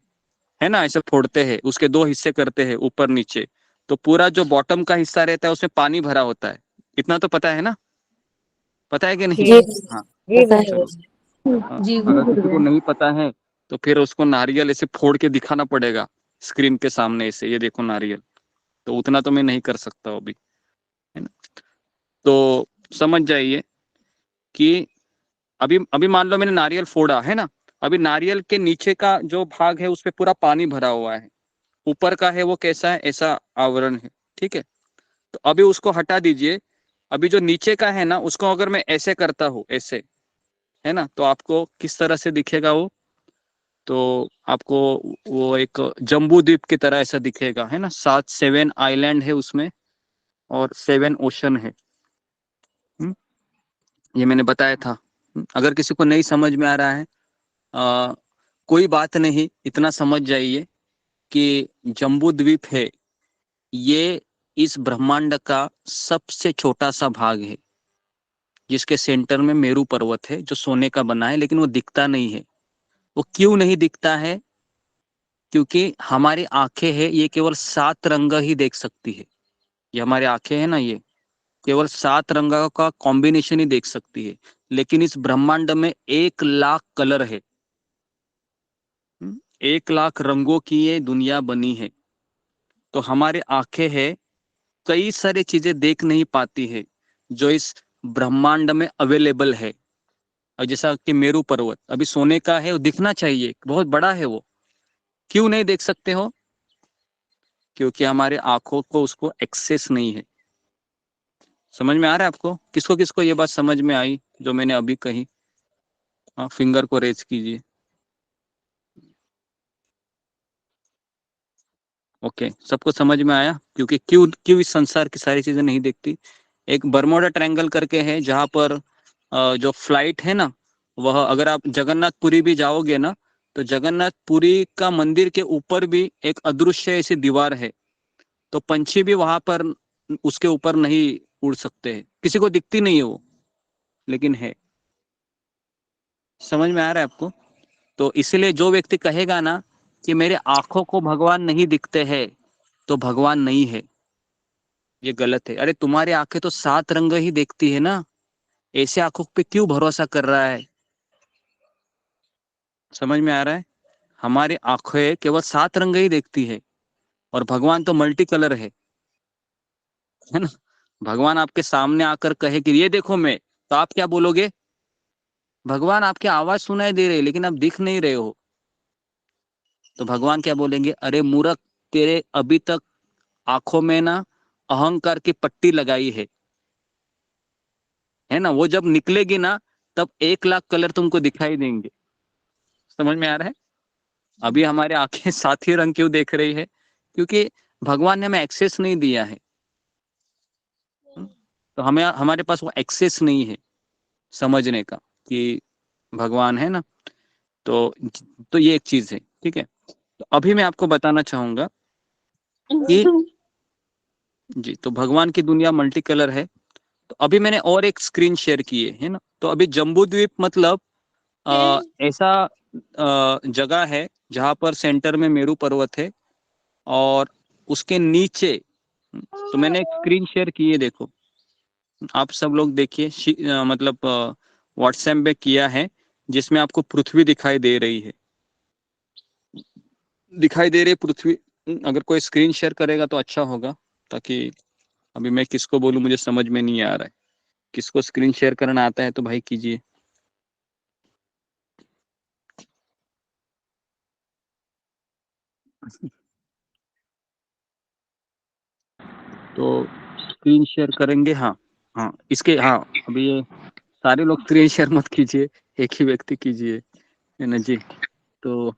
है ना, ऐसे फोड़ते हैं, उसके 2 हिस्से करते हैं, ऊपर नीचे, तो पूरा जो बॉटम का हिस्सा रहता है उसमें पानी भरा होता है। इतना तो पता है ना, पता है कि नहीं? जी हाँ जी पता है चलो, गुरुजी। जी अगर किसी को गुरुदेव। नहीं पता है तो फिर उसको नारियल ऐसे फोड़ के दिखाना पड़ेगा स्क्रीन के सामने ऐसे, ये देखो नारियल। तो उतना तो मैं नहीं कर सकता अभी, है ना। तो समझ जाइए कि अभी अभी मान लो मैंने नारियल फोड़ा है ना, अभी नारियल के नीचे का जो भाग है उसपे पूरा पानी भरा हुआ है, ऊपर का है वो कैसा है, ऐसा आवरण है, ठीक है। तो अभी उसको हटा दीजिए, अभी जो नीचे का है ना उसको अगर मैं ऐसे करता हूँ, ऐसे, है ना, तो आपको किस तरह से दिखेगा वो? तो आपको वो एक जम्बू द्वीप की तरह ऐसा दिखेगा, है ना। 7 आइलैंड है उसमें और 7 ओशन है। ये मैंने बताया था। अगर किसी को नहीं समझ में आ रहा है, आ, कोई बात नहीं, इतना समझ जाइए कि जम्बू द्वीप है, ये इस ब्रह्मांड का सबसे छोटा सा भाग है, जिसके सेंटर में मेरू पर्वत है जो सोने का बना है, लेकिन वो दिखता नहीं है। वो क्यों नहीं दिखता है? क्योंकि हमारी आंखें हैं, ये केवल 7 रंग ही देख सकती है। ये हमारी आंखें हैं ना, ये केवल 7 रंगों का कॉम्बिनेशन ही देख सकती है, लेकिन इस ब्रह्मांड में 1 लाख कलर है। 1 लाख रंगों की ये दुनिया बनी है। तो हमारे आंखें हैं, कई सारी चीजें देख नहीं पाती है जो इस ब्रह्मांड में अवेलेबल है। और जैसा कि मेरू पर्वत अभी सोने का है, वो दिखना चाहिए, बहुत बड़ा है वो, क्यों नहीं देख सकते हो? क्योंकि हमारे आंखों को उसको एक्सेस नहीं है। समझ में आ रहा है आपको? किसको किसको ये बात समझ में आई जो मैंने अभी कही? हाँ, फिंगर को रेज कीजिए। ओके, सबको समझ में आया? क्योंकि क्यों क्यों इस संसार की सारी चीजें नहीं देखती। एक बर्मुडा ट्रायंगल करके है, जहां पर जो फ्लाइट है ना, वह अगर आप जगन्नाथपुरी भी जाओगे ना, तो जगन्नाथपुरी का मंदिर के ऊपर भी एक अदृश्य ऐसी दीवार है। तो पंछी भी वहां पर उसके ऊपर नहीं उड़ सकते हैं, किसी को दिखती नहीं है वो, लेकिन है। समझ में आ रहा है आपको? तो इसलिए जो व्यक्ति कहेगा ना कि मेरे आंखों को भगवान नहीं दिखते हैं, तो भगवान नहीं है, ये गलत है। अरे तुम्हारी आंखें तो 7 रंग ही देखती है ना, ऐसे आंखों पे क्यों भरोसा कर रहा है? समझ में आ रहा है? हमारी आंखें केवल 7 रंग ही देखती है और भगवान तो मल्टी कलर है ना। भगवान आपके सामने आकर कहे कि ये देखो मैं, तो आप क्या बोलोगे? भगवान आपकी आवाज सुनाई दे रही है लेकिन आप दिख नहीं रहे हो, तो भगवान क्या बोलेंगे? अरे मूर्ख, तेरे अभी तक आंखों में ना अहंकार की पट्टी लगाई है ना। वो जब निकलेगी ना तब 1 लाख कलर तुमको दिखाई देंगे। समझ में आ रहा है? अभी हमारे आंखें 7 ही रंग क्यों देख रही है? क्योंकि भगवान ने हमें एक्सेस नहीं दिया है। तो हमें, हमारे पास वो एक्सेस नहीं है समझने का कि भगवान है ना। तो ये एक चीज है, ठीक है। तो अभी मैं आपको बताना चाहूंगा कि जी, तो भगवान की दुनिया मल्टी कलर है। तो अभी मैंने और एक स्क्रीन शेयर की है ना। तो अभी जम्बू द्वीप मतलब ऐसा जगह है जहां पर सेंटर में मेरू पर्वत है और उसके नीचे, तो मैंने एक स्क्रीन शेयर की है, देखो आप सब लोग देखिए, मतलब व्हाट्सएप में किया है, जिसमें आपको पृथ्वी दिखाई दे रही है, पृथ्वी। अगर कोई स्क्रीन शेयर करेगा तो अच्छा होगा, ताकि अभी मैं किसको बोलूं मुझे समझ में नहीं आ रहा है। किसको स्क्रीन शेयर करना आता है तो भाई कीजिए। तो स्क्रीन शेयर करेंगे, हाँ हाँ इसके, हाँ अभी ये सारे लोग स्क्रीन शेयर मत कीजिए, एक ही व्यक्ति कीजिए, है ना जी। तो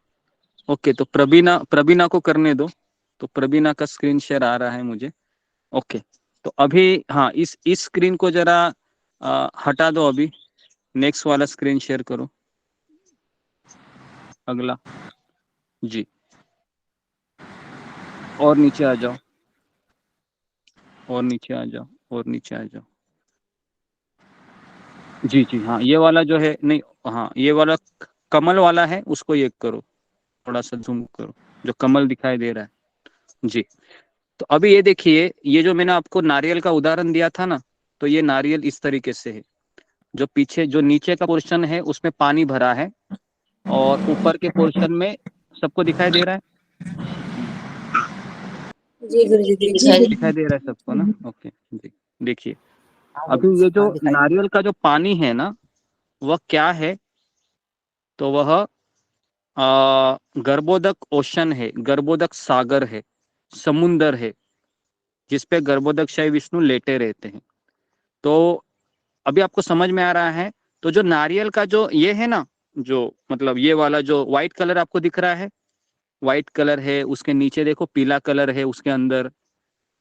ओके, तो प्रवीणा को करने दो। तो प्रवीणा का स्क्रीन शेयर आ रहा है मुझे। ओके, तो अभी हाँ इस स्क्रीन को जरा हटा दो। अभी नेक्स्ट वाला स्क्रीन शेयर करो, अगला जी, और नीचे आ जाओ, और नीचे आ जाओ, और नीचे आ जाओ। जी जी हाँ, ये वाला जो है, नहीं हाँ ये वाला कमल वाला है, उसको ये करो, थोड़ा सा जूम करो, जो कमल दिखाई दे रहा है जी। तो अभी ये देखिए, ये जो मैंने आपको नारियल का उदाहरण दिया था ना, तो ये नारियल इस तरीके से है। जो पीछे, जो नीचे का पोर्शन है उसमें पानी भरा है और ऊपर के पोर्शन में, सबको दिखाई दे रहा है? जी गुरुजी दिखाई दे रहा है सबको ना? ओके जी, देखिए अभी ये जो नारियल का जो पानी है ना, वह क्या है? तो वह गर्भोदक ओशन है, गर्भोदक सागर है, समुंदर है, जिसपे गर्भोदक विष्णु लेटे रहते हैं। तो अभी आपको समझ में आ रहा है? तो जो नारियल का जो ये है ना, जो मतलब ये वाला जो व्हाइट कलर आपको दिख रहा है, व्हाइट कलर है, उसके नीचे देखो पीला कलर है उसके अंदर,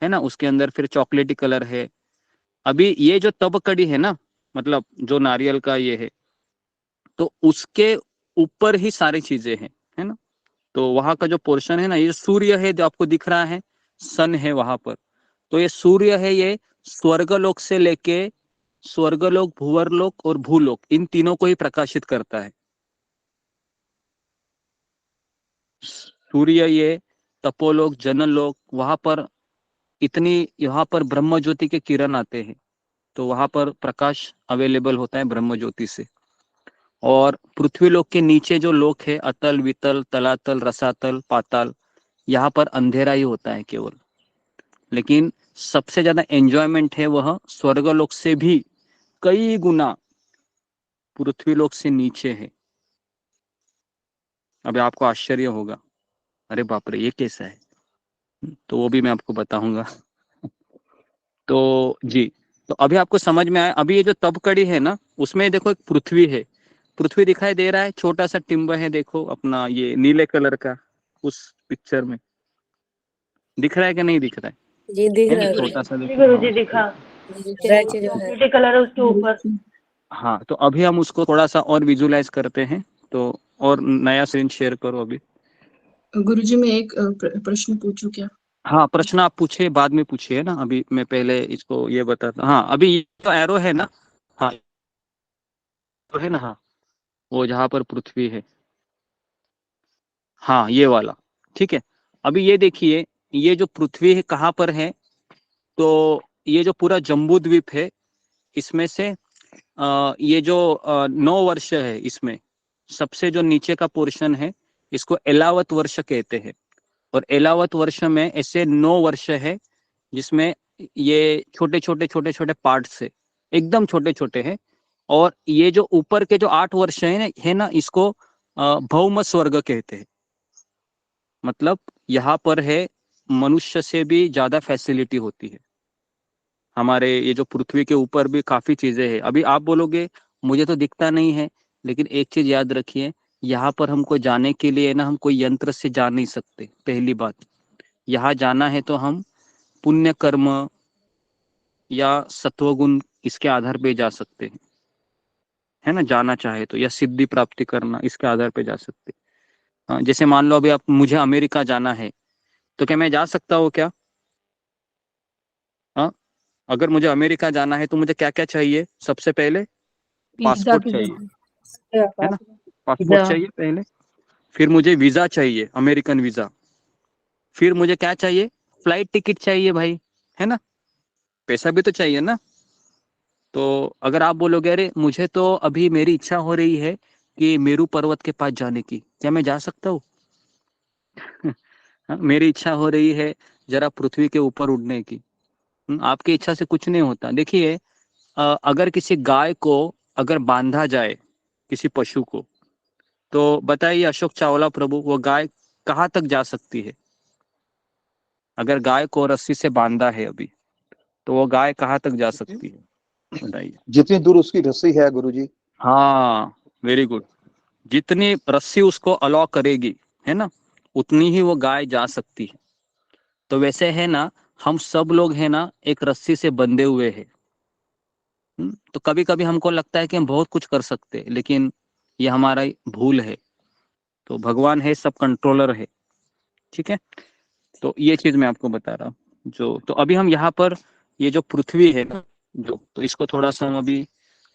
है ना, उसके अंदर फिर चॉकलेटी कलर है। अभी ये जो तब कड़ी है ना, मतलब जो नारियल का ये है, तो उसके ऊपर ही सारी चीजें हैं, है ना। तो वहां का जो पोर्शन है ना, ये सूर्य है जो आपको दिख रहा है, सन है वहां पर। तो ये सूर्य है, ये स्वर्गलोक से लेके स्वर्गलोक, भूवर्लोक और भूलोक, इन तीनों को ही प्रकाशित करता है। सूर्य ये तपोलोक, जनलोक, वहां पर इतनी, यहाँ पर ब्रह्म ज्योति के किरण आते हैं, तो वहां पर प्रकाश अवेलेबल होता है ब्रह्म ज्योति से। और पृथ्वी लोक के नीचे जो लोक है, अतल, वितल, तलातल, रसातल, पाताल, यहाँ पर अंधेरा ही होता है केवल। लेकिन सबसे ज्यादा एंजॉयमेंट है वह स्वर्गलोक से भी कई गुना पृथ्वी लोक से नीचे है। अभी आपको आश्चर्य होगा, अरे बाप रे ये कैसा है? तो वो भी मैं आपको बताऊंगा। तो जी, तो अभी आपको समझ में आया? अभी ये जो तबकड़ी है ना, उसमें देखो एक पृथ्वी है, पृथ्वी दिखाई दे रहा है, छोटा सा टिम्ब है, देखो अपना ये नीले कलर का, उस पिक्चर में दिख रहा है कि नहीं दिख रहा जी दिख है रहा ना, है छोटा सा देखो। गुरु जी दिखा, उसके नीचे जो है नीचे कलर है उसके ऊपर। हाँ, तो अभी हम उसको थोड़ा सा और विजुलाइज करते हैं। तो और नया सीन शेयर करो अभी। गुरुजी मैं एक प्रश्न पूछूं क्या? हाँ, प्रश्न आप पूछिए, बाद में पूछिए ना, अभी मैं पहले इसको ये बताता। हाँ, अभी ये तो एरो है ना, हाँ तो है ना, हाँ वो जहाँ पर पृथ्वी है, हाँ ये वाला, ठीक है। अभी ये देखिए, ये जो पृथ्वी है कहाँ पर है? तो ये जो पूरा जम्बू द्वीप है, इसमें से ये जो 9 वर्ष है, इसमें सबसे जो नीचे का पोर्शन है, इसको एलावत वर्ष कहते हैं। और एलावत वर्ष में ऐसे 9 वर्ष है जिसमें ये छोटे छोटे पार्ट्स है, एकदम छोटे छोटे हैं। और ये जो ऊपर के जो 8 वर्ष है ना इसको भौम स्वर्ग कहते हैं। मतलब यहाँ पर है मनुष्य से भी ज्यादा फैसिलिटी होती है। हमारे ये जो पृथ्वी के ऊपर भी काफी चीजें हैं। अभी आप बोलोगे मुझे तो दिखता नहीं है, लेकिन एक चीज याद रखिए, यहाँ पर हमको जाने के लिए ना हम कोई यंत्र से जा नहीं सकते। पहली बात, यहाँ जाना है तो हम पुण्य कर्म या सत्वगुण इसके आधार पे जा सकते हैं, है ना, जाना चाहे तो, या सिद्धि प्राप्ति करना इसके आधार पे जा सकते हैं। जैसे मान लो अभी आप मुझे अमेरिका जाना है तो क्या मैं जा सकता हूँ क्या? हाँ, अगर मुझे अमेरिका जाना है तो मुझे क्या क्या चाहिए? सबसे पहले पासपोर्ट चाहिए, है ना, पासपोर्ट चाहिए पहले। फिर मुझे वीजा चाहिए, अमेरिकन वीजा। फिर मुझे क्या चाहिए? फ्लाइट टिकट चाहिए भाई, है ना, पैसा भी तो चाहिए ना। तो अगर आप बोलोगे अरे मुझे तो अभी मेरी इच्छा हो रही है कि मेरू पर्वत के पास जाने की, क्या मैं जा सकता हूँ? मेरी इच्छा हो रही है जरा पृथ्वी के ऊपर उड़ने की। आपकी इच्छा से कुछ नहीं होता। देखिए, अगर किसी गाय को अगर बांधा जाए, किसी पशु को, तो बताइए अशोक चावला प्रभु, वो गाय कहाँ तक जा सकती है? अगर गाय को रस्सी से बांधा है अभी, तो वो गाय कहाँ तक जा सकती है बताइए? जितनी दूर उसकी रस्सी है गुरुजी। हाँ, वेरी गुड। जितनी रस्सी उसको अलाउ करेगी, है ना, उतनी ही वो गाय जा सकती है। तो वैसे है ना, हम सब लोग है ना एक रस्सी से बंधे हुए हैं। तो कभी कभी हमको लगता है कि हम बहुत कुछ कर सकते हैं, लेकिन ये हमारा भूल है। तो भगवान है, सब कंट्रोलर है, ठीक है। तो ये चीज मैं आपको बता रहा हूँ। जो तो अभी हम यहाँ पर ये जो पृथ्वी है ना, जो, तो इसको थोड़ा सा हम अभी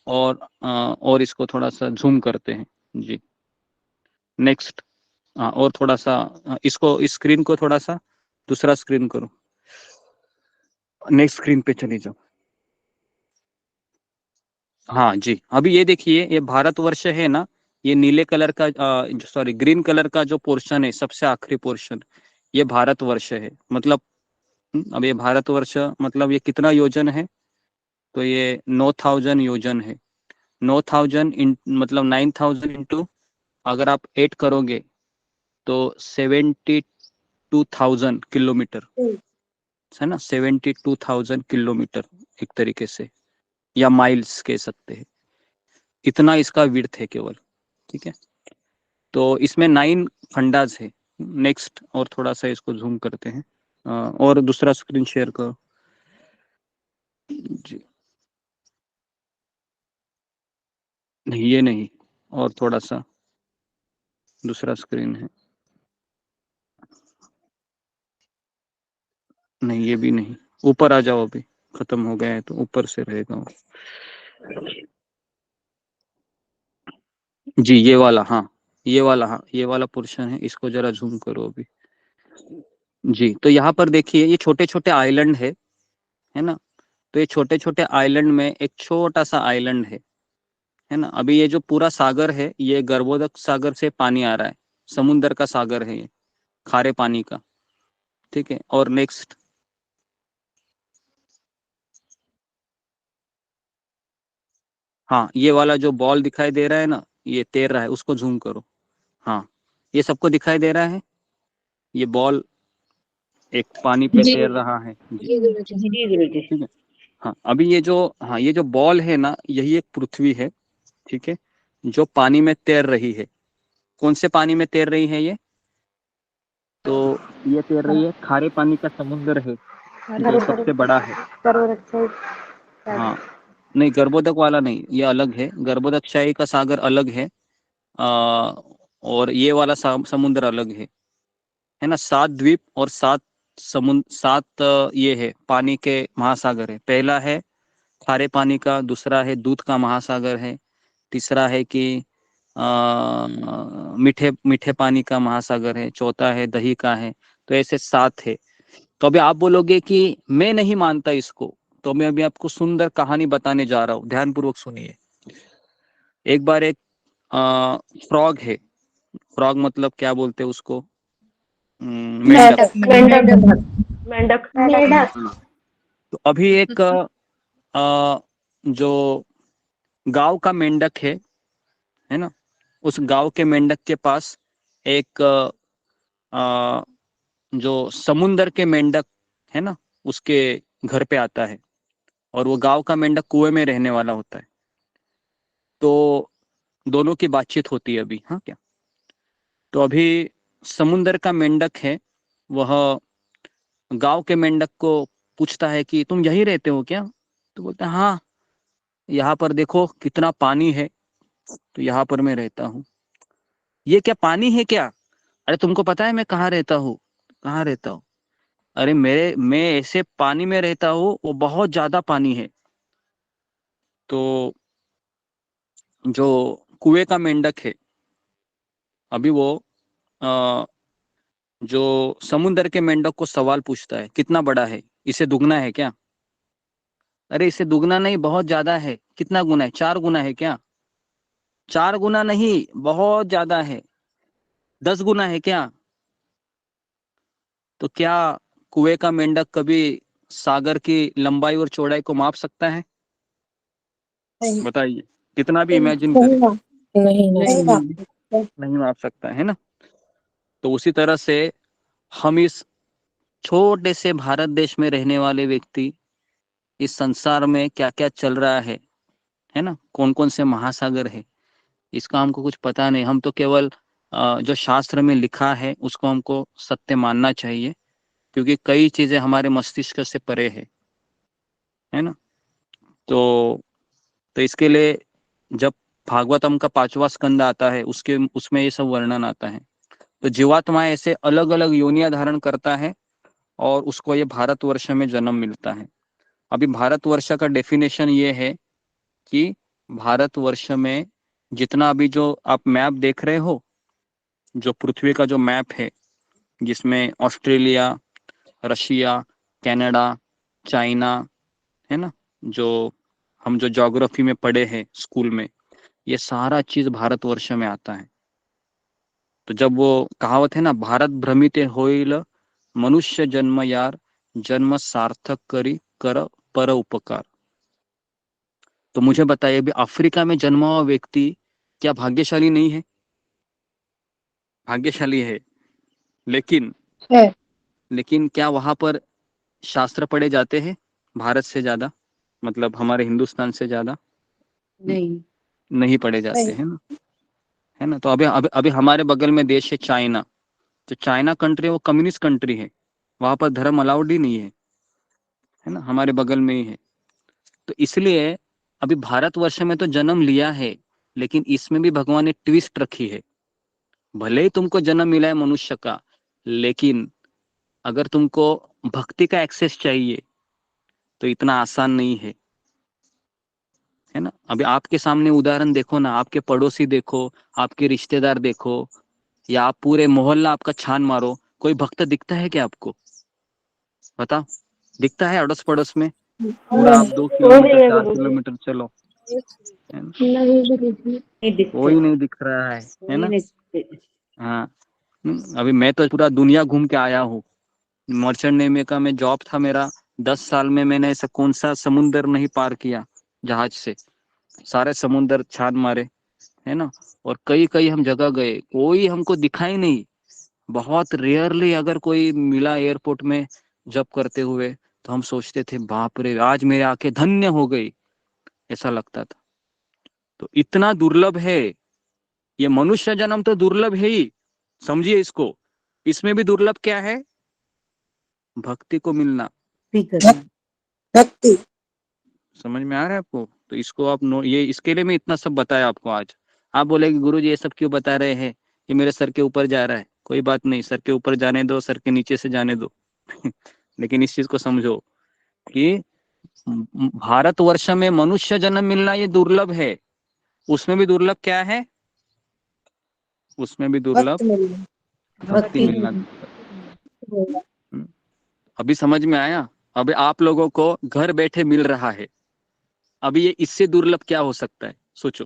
और इसको थोड़ा सा जूम करते हैं जी। नेक्स्ट, और थोड़ा सा इसको, इस स्क्रीन को थोड़ा सा दूसरा स्क्रीन करो, नेक्स्ट स्क्रीन पे चली जाओ। हाँ जी, अभी ये देखिए, ये भारतवर्ष है ना, ये नीले कलर का, सॉरी ग्रीन कलर का जो पोर्शन है, सबसे आखिरी पोर्शन, ये भारतवर्ष है। मतलब अब ये भारतवर्ष मतलब ये कितना योजन है? तो ये 9000 योजन है। 9000 मतलब 9000 इंटू अगर आप 8 करोगे तो 72,000 किलोमीटर, है ना, 72,000 किलोमीटर एक तरीके से, या माइल्स कह सकते हैं। इतना इसका विड्थ है केवल, ठीक है। तो इसमें 9 फंडाज है। नेक्स्ट, और थोड़ा सा इसको जूम करते हैं, और दूसरा स्क्रीन शेयर करो जी। नहीं, ये नहीं, और थोड़ा सा दूसरा स्क्रीन है। नहीं, ये भी नहीं, ऊपर आ जाओ, अभी खत्म हो गया है तो ऊपर से रहेगा जी। ये वाला, हाँ, ये वाला, हाँ, ये वाला पोर्शन है, इसको जरा जूम करो अभी जी। तो यहाँ पर देखिए, ये छोटे छोटे आइलैंड है ना। तो ये छोटे छोटे आइलैंड में एक छोटा सा आइलैंड है ना। अभी ये जो पूरा सागर है, ये गर्भोदक सागर से पानी आ रहा है, समुंदर का सागर है ये, खारे पानी का, ठीक है। और नेक्स्ट, हाँ, ये वाला जो बॉल दिखाई दे रहा है ना, ये तैर रहा है, उसको जूम करो। हाँ, ये सबको दिखाई दे रहा है, ये बॉल एक पानी पे जी तैर रहा है जी, जी ठीक है। हाँ, अभी ये जो, हाँ, ये जो बॉल है ना, यही एक पृथ्वी है, ठीक है, जो पानी में तैर रही है। कौन से पानी में तैर रही है ये? तो ये तैर रही है, खारे पानी का समुद्र है जो सबसे बड़ा है। हाँ, नहीं, गर्भोदक वाला नहीं, ये अलग है, गर्भोदकशाही का सागर अलग है, और ये वाला समुद्र अलग है ना। 7 द्वीप और 7 समुद्र, 7 ये है पानी के महासागर है। पहला है खारे पानी का, दूसरा है दूध का महासागर है, तीसरा है कि मीठे मीठे पानी का महासागर है, चौथा है दही का है। तो ऐसे 7 है। तो अभी आप बोलोगे कि मैं नहीं मानता इसको, तो मैं अभी आपको सुंदर कहानी बताने जा रहा हूँ, ध्यानपूर्वक सुनिए। एक बार एक फ्रॉग है, फ्रॉग मतलब क्या बोलते हैं उसको? मेंढक। मेंढक। हाँ। तो अभी एक जो गांव का मेंढक है ना, उस गांव के मेंढक के पास एक जो समुंदर के मेंढक है ना, उसके घर पे आता है, और वो गांव का मेंढक कुएं में रहने वाला होता है। तो दोनों की बातचीत होती है अभी। हाँ क्या? तो अभी समुंदर का मेंढक है, वह गांव के मेंढक को पूछता है कि तुम यहीं रहते हो क्या? तो बोलता है हाँ, यहाँ पर देखो कितना पानी है, तो यहाँ पर मैं रहता हूँ। ये क्या पानी है क्या? अरे तुमको पता है मैं कहाँ रहता हूँ? कहाँ रहता हूँ? अरे मैं ऐसे पानी में रहता हूँ, वो बहुत ज्यादा पानी है। तो जो कुएं का मेंढक है, अभी वो आ, जो समुंदर के मेंढक को सवाल पूछता है, कितना बड़ा है? इसे दुगना है क्या? अरे इसे दुगना नहीं, बहुत ज्यादा है। कितना गुना है? 4 गुना है क्या? 4 गुना नहीं, बहुत ज्यादा है। 10 गुना है क्या? तो क्या कुएं का मेंढक कभी सागर की लंबाई और चौड़ाई को माप सकता है? बताइए, कितना भी इमेजिन करें, नहीं माप सकता है ना। तो उसी तरह से हम इस छोटे से भारत देश में रहने वाले व्यक्ति, इस संसार में क्या क्या चल रहा है ना, कौन कौन से महासागर है, इसका हमको कुछ पता नहीं। हम तो केवल जो शास्त्र में लिखा है उसको हमको सत्य मानना चाहिए, क्योंकि कई चीजें हमारे मस्तिष्क से परे है ना। तो इसके लिए जब भागवतम का 5वां स्कंद आता है, उसमें ये सब वर्णन आता है। तो जीवात्मा ऐसे अलग अलग योनियां धारण करता है, और उसको ये भारतवर्ष में जन्म मिलता है। अभी भारतवर्ष का डेफिनेशन ये है कि भारतवर्ष में जितना अभी जो आप मैप देख रहे हो, जो पृथ्वी का जो मैप है, जिसमें ऑस्ट्रेलिया, रशिया, कनाडा, चाइना, है ना, जो हम जो ज्योग्राफी में पढ़े हैं स्कूल में, ये सारा चीज भारतवर्ष में आता है। तो जब वो कहावत है ना, भारत भ्रमित होइल मनुष्य जन्म यार, जन्म सार्थक करी कर पर उपकार। तो मुझे बताइए, अभी अफ्रीका में जन्मा हुआ व्यक्ति क्या भाग्यशाली नहीं है? भाग्यशाली है। लेकिन लेकिन क्या वहां पर शास्त्र पढ़े जाते हैं भारत से ज्यादा, मतलब हमारे हिंदुस्तान से ज्यादा? नहीं पढ़े जाते हैं ना, है ना। तो अभी हमारे बगल में देश है चाइना। जो चाइना कंट्री है वो कम्युनिस्ट कंट्री है, वहां पर धर्म अलाउड ही नहीं है ना, हमारे बगल में ही है। तो इसलिए अभी भारतवर्ष में तो जन्म लिया है, लेकिन इसमें भी भगवान ने ट्विस्ट रखी है। भले ही तुमको जन्म मिला है मनुष्य का, लेकिन अगर तुमको भक्ति का एक्सेस चाहिए तो इतना आसान नहीं है ना। अभी आपके सामने उदाहरण देखो ना, आपके पड़ोसी देखो, आपके रिश्तेदार देखो, या आप पूरे मोहल्ला आपका छान मारो, कोई भक्त दिखता है क्या आपको? बताओ, दिखता है अड़ोस पड़ोस में? पूरा आप 2 किलोमीटर 4 किलोमीटर चलो, है ना, कोई नहीं दिख रहा है ना। हाँ। अभी मैं तो पूरा दुनिया घूम के आया हूँ। मर्चेंट नेवी का मैं जॉब था मेरा, 10 साल में मैंने ऐसा कौन सा समुंदर नहीं पार किया जहाज से, सारे समुंदर छान मारे, है ना। और कई कई हम जगह गए, कोई हमको दिखाई नहीं। बहुत रेयरली अगर कोई मिला एयरपोर्ट में जब करते हुए, तो हम सोचते थे बाप रे, आज मेरी आंखें धन्य हो गई, ऐसा लगता था। तो इतना दुर्लभ है ये मनुष्य जन्म, तो दुर्लभ है ही, समझिए इसको। इसमें भी दुर्लभ क्या है? भक्ति को मिलना। समझ में आ रहा है आपको? तो इसको आप ये इसके लिए मैं इतना सब बताया आपको आज। आप बोलेंगे गुरु जी ये सब क्यों बता रहे हैं, ये मेरे सर के ऊपर जा रहा है। कोई बात नहीं, सर के ऊपर जाने दो, सर के नीचे से जाने दो। लेकिन इस चीज को समझो कि भारतवर्ष में मनुष्य जन्म मिलना ये दुर्लभ है। उसमें भी दुर्लभ क्या है? उसमें भी दुर्लभ भक्ति मिलना। अभी समझ में आया? अभी आप लोगों को घर बैठे मिल रहा है, अभी ये इससे दुर्लभ क्या हो सकता है? सोचो,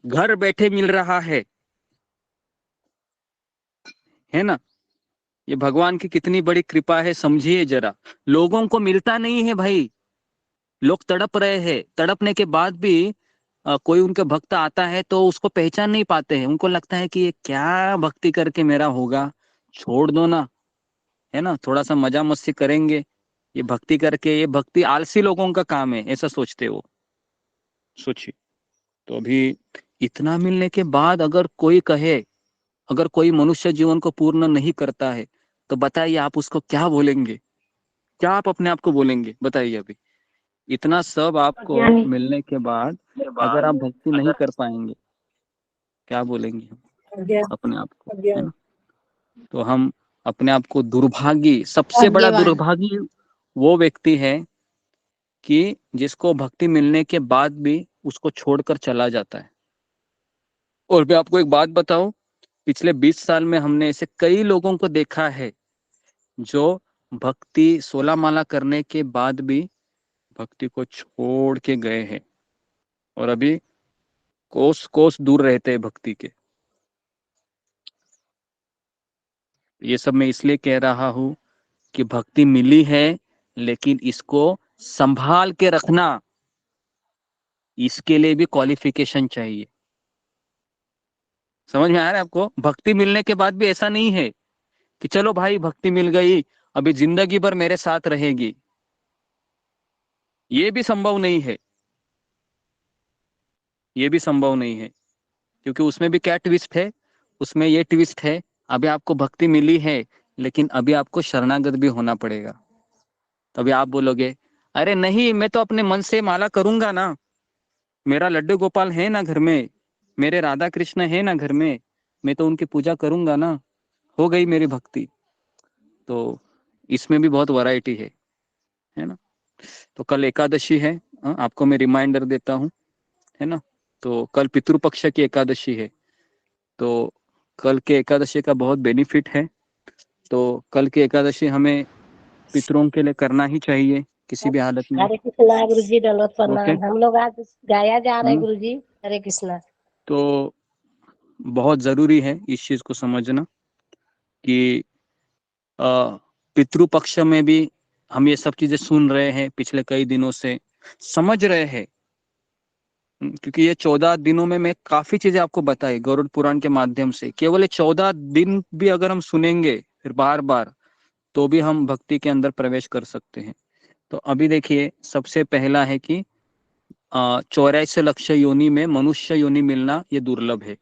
घर बैठे मिल रहा है, है ना। ये भगवान की कितनी बड़ी कृपा है, समझिए जरा। लोगों को मिलता नहीं है भाई, लोग तड़प रहे हैं, तड़पने के बाद भी कोई उनके भक्त आता है तो उसको पहचान नहीं पाते हैं। उनको लगता है कि ये क्या भक्ति करके मेरा होगा, छोड़ दो ना, है ना, थोड़ा सा मजा मस्ती करेंगे, ये भक्ति करके, ये भक्ति आलसी लोगों का काम है, ऐसा सोचते वो। सोचिए। तो अभी इतना मिलने के बाद अगर कोई कहे, अगर कोई मनुष्य जीवन को पूर्ण नहीं करता है, तो बताइए आप उसको क्या बोलेंगे, क्या आप अपने आप को बोलेंगे, बताइए। अभी इतना सब आपको मिलने के बाद अगर आप भक्ति नहीं कर पाएंगे, क्या बोलेंगे हम अपने आप को, है ना। तो हम अपने आप को दुर्भागी, सबसे बड़ा दुर्भागी वो व्यक्ति है कि जिसको भक्ति मिलने के बाद भी उसको छोड़कर चला जाता है। और मैं आपको एक बात बताऊं, पिछले 20 साल में हमने ऐसे कई लोगों को देखा है जो भक्ति 16 माला करने के बाद भी भक्ति को छोड़ के गए हैं और अभी कोस कोस दूर रहते हैं भक्ति के। ये सब मैं इसलिए कह रहा हूं कि भक्ति मिली है, लेकिन इसको संभाल के रखना, इसके लिए भी क्वालिफिकेशन चाहिए। समझ में आ रहा है आपको। भक्ति मिलने के बाद भी ऐसा नहीं है कि चलो भाई भक्ति मिल गई, अभी जिंदगी भर मेरे साथ रहेगी, ये भी संभव नहीं है। ये भी संभव नहीं है, क्योंकि उसमें भी क्या ट्विस्ट है, उसमें ये ट्विस्ट है, अभी आपको भक्ति मिली है लेकिन अभी आपको शरणागत भी होना पड़ेगा। तभी आप बोलोगे अरे नहीं, मैं तो अपने मन से माला करूंगा ना, मेरा लड्डू गोपाल है ना घर में, मेरे राधा कृष्ण है ना घर में, मैं तो उनकी पूजा करूंगा ना, हो गई मेरी भक्ति। तो इसमें भी बहुत वैरायटी है ना। तो कल एकादशी है, आपको मैं रिमाइंडर देता हूँ, है ना। तो कल पितृपक्ष की एकादशी है, तो कल के एकादशी का बहुत बेनिफिट है। तो कल की एकादशी हमें पितरों के लिए करना ही चाहिए किसी भी हालत में। हरे कृष्णा गुरु जी, दंडवत ओके। प्रणाम। हम लोग आज गाया जा रहे हैं गुरु जी। हरे कृष्णा। तो बहुत जरूरी है इस चीज को समझना कि पितृपक्ष में भी हम ये सब चीजें सुन रहे हैं, पिछले कई दिनों से समझ रहे हैं, क्योंकि ये 14 दिनों में मैं काफी चीजें आपको बताई गरुड़ पुराण के माध्यम से। केवल ये 14 दिन भी अगर हम सुनेंगे फिर बार बार, तो भी हम भक्ति के अंदर प्रवेश कर सकते हैं। तो अभी देखिए, सबसे पहला है कि 84 लक्ष योनि में मनुष्य योनि मिलना ये दुर्लभ है।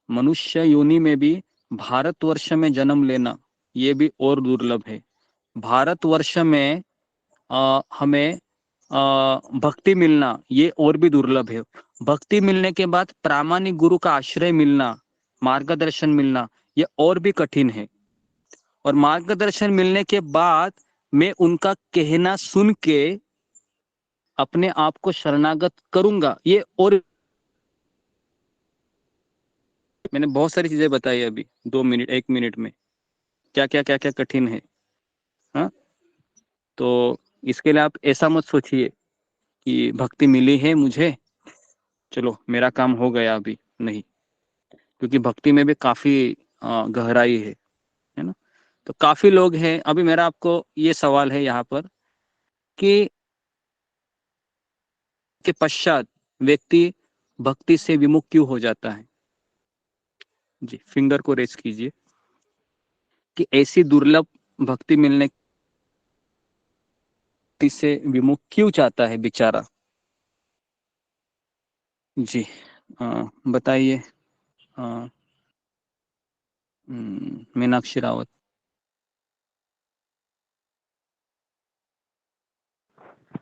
मनुष्य योनि में भी भारतवर्ष में जन्म लेना ये भी और दुर्लभ है। भारतवर्ष में हमें भक्ति मिलना ये और भी दुर्लभ है। भक्ति मिलने के बाद प्रामाणिक गुरु का आश्रय मिलना, मार्गदर्शन मिलना, ये और भी कठिन है। और मार्गदर्शन मिलने के बाद मैं उनका कहना सुन के अपने आप को शरणागत करूंगा, ये और। मैंने बहुत सारी चीजें बताई अभी 1 मिनट में, क्या क्या क्या क्या कठिन है। हाँ, तो इसके लिए आप ऐसा मत सोचिए कि भक्ति मिली है मुझे, चलो मेरा काम हो गया, अभी नहीं, क्योंकि भक्ति में भी काफी गहराई है ना। तो काफी लोग हैं। अभी मेरा आपको ये सवाल है यहाँ पर कि के पश्चात व्यक्ति भक्ति से विमुख क्यों हो जाता है। जी, फिंगर को रेस कीजिए कि ऐसी दुर्लभ भक्ति मिलने से विमुख क्यों चाहता है बेचारा। जी बताइए। मीनाक्षी रावत।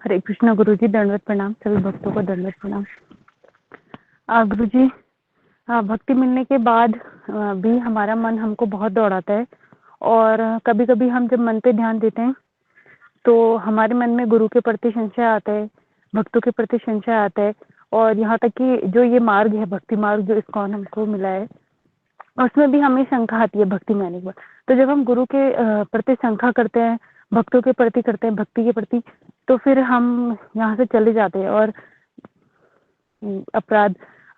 हरे कृष्णा गुरु जी, दंडवत प्रणाम। सभी भक्तों को दंडवत प्रणाम। गुरु जी, भक्ति मिलने के बाद भी हमारा मन हमको बहुत दौड़ाता है, और कभी कभी हम जब मन पे ध्यान देते हैं तो हमारे मन में गुरु के प्रति संशय आता है, भक्तों के प्रति संशय आता है, और यहाँ तक कि जो ये मार्ग है, भक्ति मार्ग जो इस्कॉन हमको मिला है, उसमें भी हमें शंका आती है भक्ति में आने के बाद। तो जब हम गुरु के प्रति शंका करते हैं, भक्तों के प्रति करते हैं, भक्ति के प्रति, तो फिर हम यहाँ से चले जाते हैं और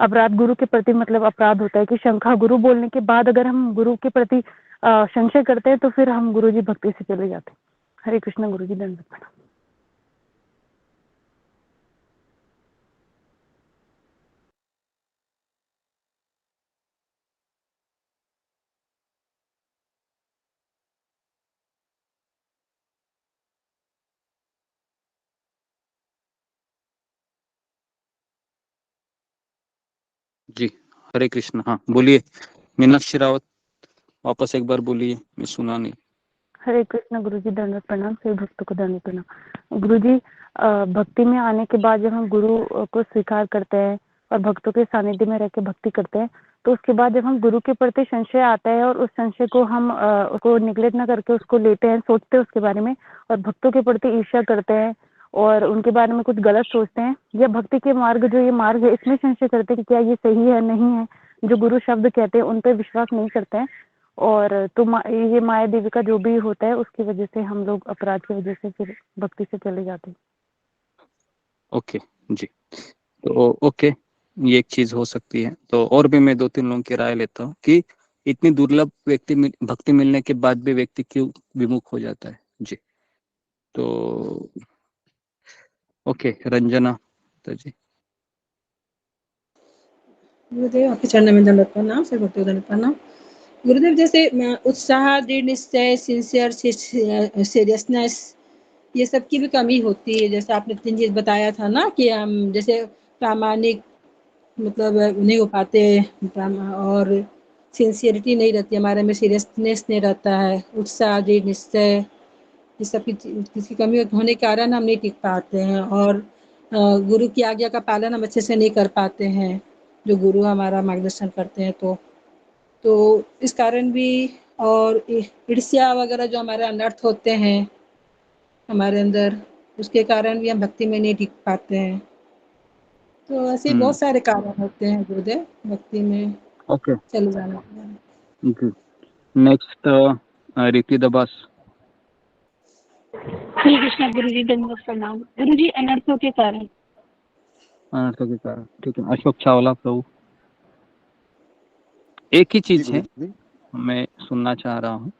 अपराध गुरु के प्रति मतलब अपराध होता है कि शंखा गुरु बोलने के बाद अगर हम गुरु के प्रति संशय करते हैं तो फिर हम गुरु जी भक्ति से चले जाते हैं। हरे कृष्णा गुरु जी, दंडवत प्रणाम। जी हरे कृष्ण। हाँ बोलिए मीनाक्षी रावत, वापस एक बार बोलिए, मैं सुना नहीं। हरे कृष्ण गुरु जी, दंडवत प्रणाम। सभी भक्तों को दंडवत प्रणाम। गुरु जी, भक्ति में आने के बाद जब हम गुरु को स्वीकार करते हैं और भक्तों के सानिध्य में रह के भक्ति करते हैं तो उसके बाद जब हम गुरु के प्रति संशय आता है और उस संशय को हम उसको निगलेक्ट ना करके उसको लेते हैं, सोचते हैं उसके बारे में और भक्तों के प्रति ईर्ष्या करते हैं और उनके बारे में कुछ गलत सोचते हैं, या भक्ति के मार्ग जो ये मार्ग है इसमें संशय करते हैं कि क्या ये सही है नहीं है, जो गुरु शब्द कहते हैं उन पर विश्वास नहीं करते हैं, और तो ये माया देवी का जो भी होता है उसकी वजह से हम लोग अपराध की वजह से फिर भक्ति से चले जाते हैं। ओके जी, तो ओके, ये एक चीज हो सकती है। तो और भी मैं 2-3 लोगों की राय लेता हूँ कि इतनी दुर्लभ भक्ति मिलने के बाद भी व्यक्ति क्यों विमुख हो जाता है। जी तो ओके, रंजना तो जी। गुरुदेव आपके चरण में दंडवत प्रणाम, सभी भक्तों को दंडवत प्रणाम। गुरुदेव जैसे उत्साह, दृढ़ निश्चय, सिंसियर, सीरियसनेस, ये सब की भी कमी होती है। जैसे आपने 3 चीज बताया था ना कि हम जैसे प्रामाणिक मतलब नहीं हो पाते और सिंसियरिटी नहीं रहती हमारे में, सीरियसनेस नहीं रहता है, उत्साह, दृढ़ निश्चय, ये सब की कमी होने के कारण हम नहीं टिक पाते हैं और गुरु की आज्ञा का पालन हम अच्छे से नहीं कर पाते हैं, जो गुरु हमारा मार्गदर्शन करते हैं। तो इस कारण भी, और ईर्ष्या वगैरह जो हमारे अनर्थ होते हैं हमारे अंदर, उसके कारण भी हम भक्ति में नहीं टिक पाते हैं। तो ऐसे बहुत सारे कारण होते हैं गुरुदेव भक्ति में ओके चले जाने के। जी, नेक्स्ट रीति दबास। हरे कृष्णा गुरु जी, दंडवत प्रणाम। गुरु जी, अनर्थों के कारण। अनर्थों के कारण, ठीक है। अशोक चावला प्रभु, एक ही जी चीज गुरु है, जी, मैं सुनना चाह रहा हूँ।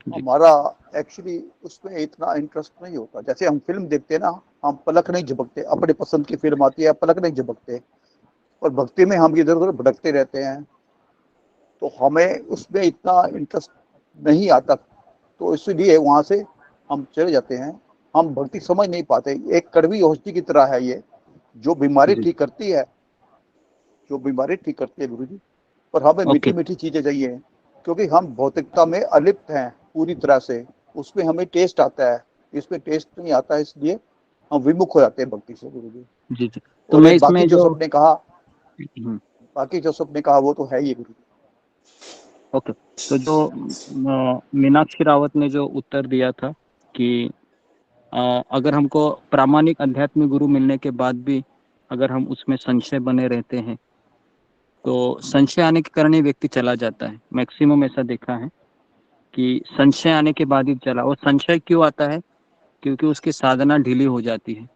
हमारा एक्चुअली उसमें इतना इंटरेस्ट नहीं होता। जैसे हम फिल्म देखते हैं ना, हम पलक नहीं झपकते, अपने पसंद की फिल्म आती है पलक नहीं झपकते, और भक्ति में हम इधर उधर भटकते रहते हैं, तो हमें उसमें इतना इंटरेस्ट नहीं आता, तो इसलिए वहां से हम चले जाते हैं। हम भक्ति समझ नहीं पाते। एक कड़वी औषधि की तरह है ये, जो बीमारी ठीक करती है, जो बीमारी ठीक करती है गुरु जी, पर हमें मीठी मीठी चीजें चाहिए, क्योंकि हम भौतिकता में अलिप्त हैं पूरी तरह से। उसमें हमें टेस्ट आता है, इसमें टेस्ट नहीं आता है, इसलिए हम विमुख हो जाते हैं भक्ति से गुरु जी। जी जी, तो और मैं एक बाकी इसमें जो जो सबने कहा, बाकी जो सबने कहा वो तो है ही गुरु जी। ओके, तो जो मीनाक्षी रावत ने जो उत्तर दिया था कि अगर हमको प्रामाणिक अध्यात्मिक गुरु मिलने के बाद भी अगर हम उसमें संशय बने रहते हैं तो संशय आने के कारण ही व्यक्ति चला जाता है। मैक्सिमम ऐसा देखा है कि संशय आने के बाद ही चला। और संशय क्यों आता है? क्योंकि उसकी साधना ढीली हो जाती है,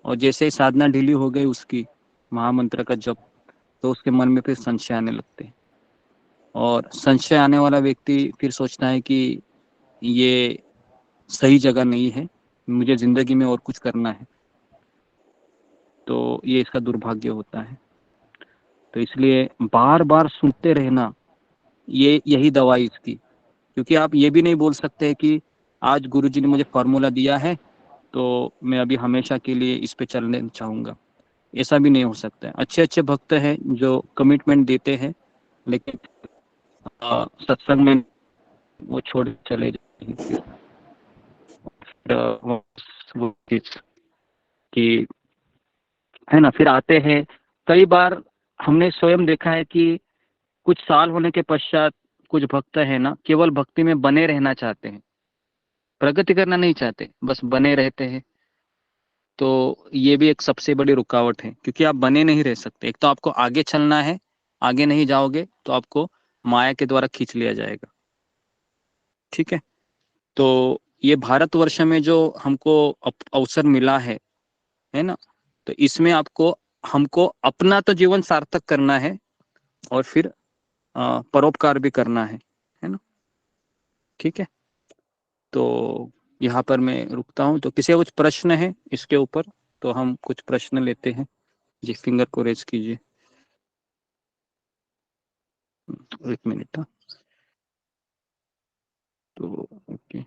और जैसे ही साधना ढीली हो गई उसकी महामंत्र का जप, तो उसके मन में फिर संशय आने लगते हैं, और संशय आने वाला व्यक्ति फिर सोचता है कि ये सही जगह नहीं है, मुझे जिंदगी में और कुछ करना है। तो ये इसका दुर्भाग्य होता है। तो इसलिए बार बार सुनते रहना, ये यही दवाई इसकी। क्योंकि आप ये भी नहीं बोल सकते कि आज गुरुजी ने मुझे फॉर्मूला दिया है तो मैं अभी हमेशा के लिए इस पे चलने चाहूंगा, ऐसा भी नहीं हो सकता है। अच्छे अच्छे भक्त हैं जो कमिटमेंट देते हैं, लेकिन सत्संग में वो छोड़ चले जाते हैं। वो चीज कि है ना, फिर आते हैं। कई बार हमने स्वयं देखा है कि कुछ साल होने के पश्चात कुछ भक्त है ना, केवल भक्ति में बने रहना चाहते हैं, प्रगति करना नहीं चाहते, बस बने रहते हैं। तो ये भी एक सबसे बड़ी रुकावट है, क्योंकि आप बने नहीं रह सकते। एक तो आपको आगे चलना है, आगे नहीं जाओगे तो आपको माया के द्वारा खींच लिया जाएगा। ठीक है, तो ये भारतवर्ष में जो हमको अवसर मिला है ना, तो इसमें आपको हमको अपना तो जीवन सार्थक करना है और फिर परोपकार भी करना है ना। ठीक है, तो यहाँ पर मैं रुकता हूँ। तो किसी का कुछ प्रश्न है इसके ऊपर तो हम कुछ प्रश्न लेते हैं। जी, फिंगर को रेज कीजिए। एक मिनट। तो ओके,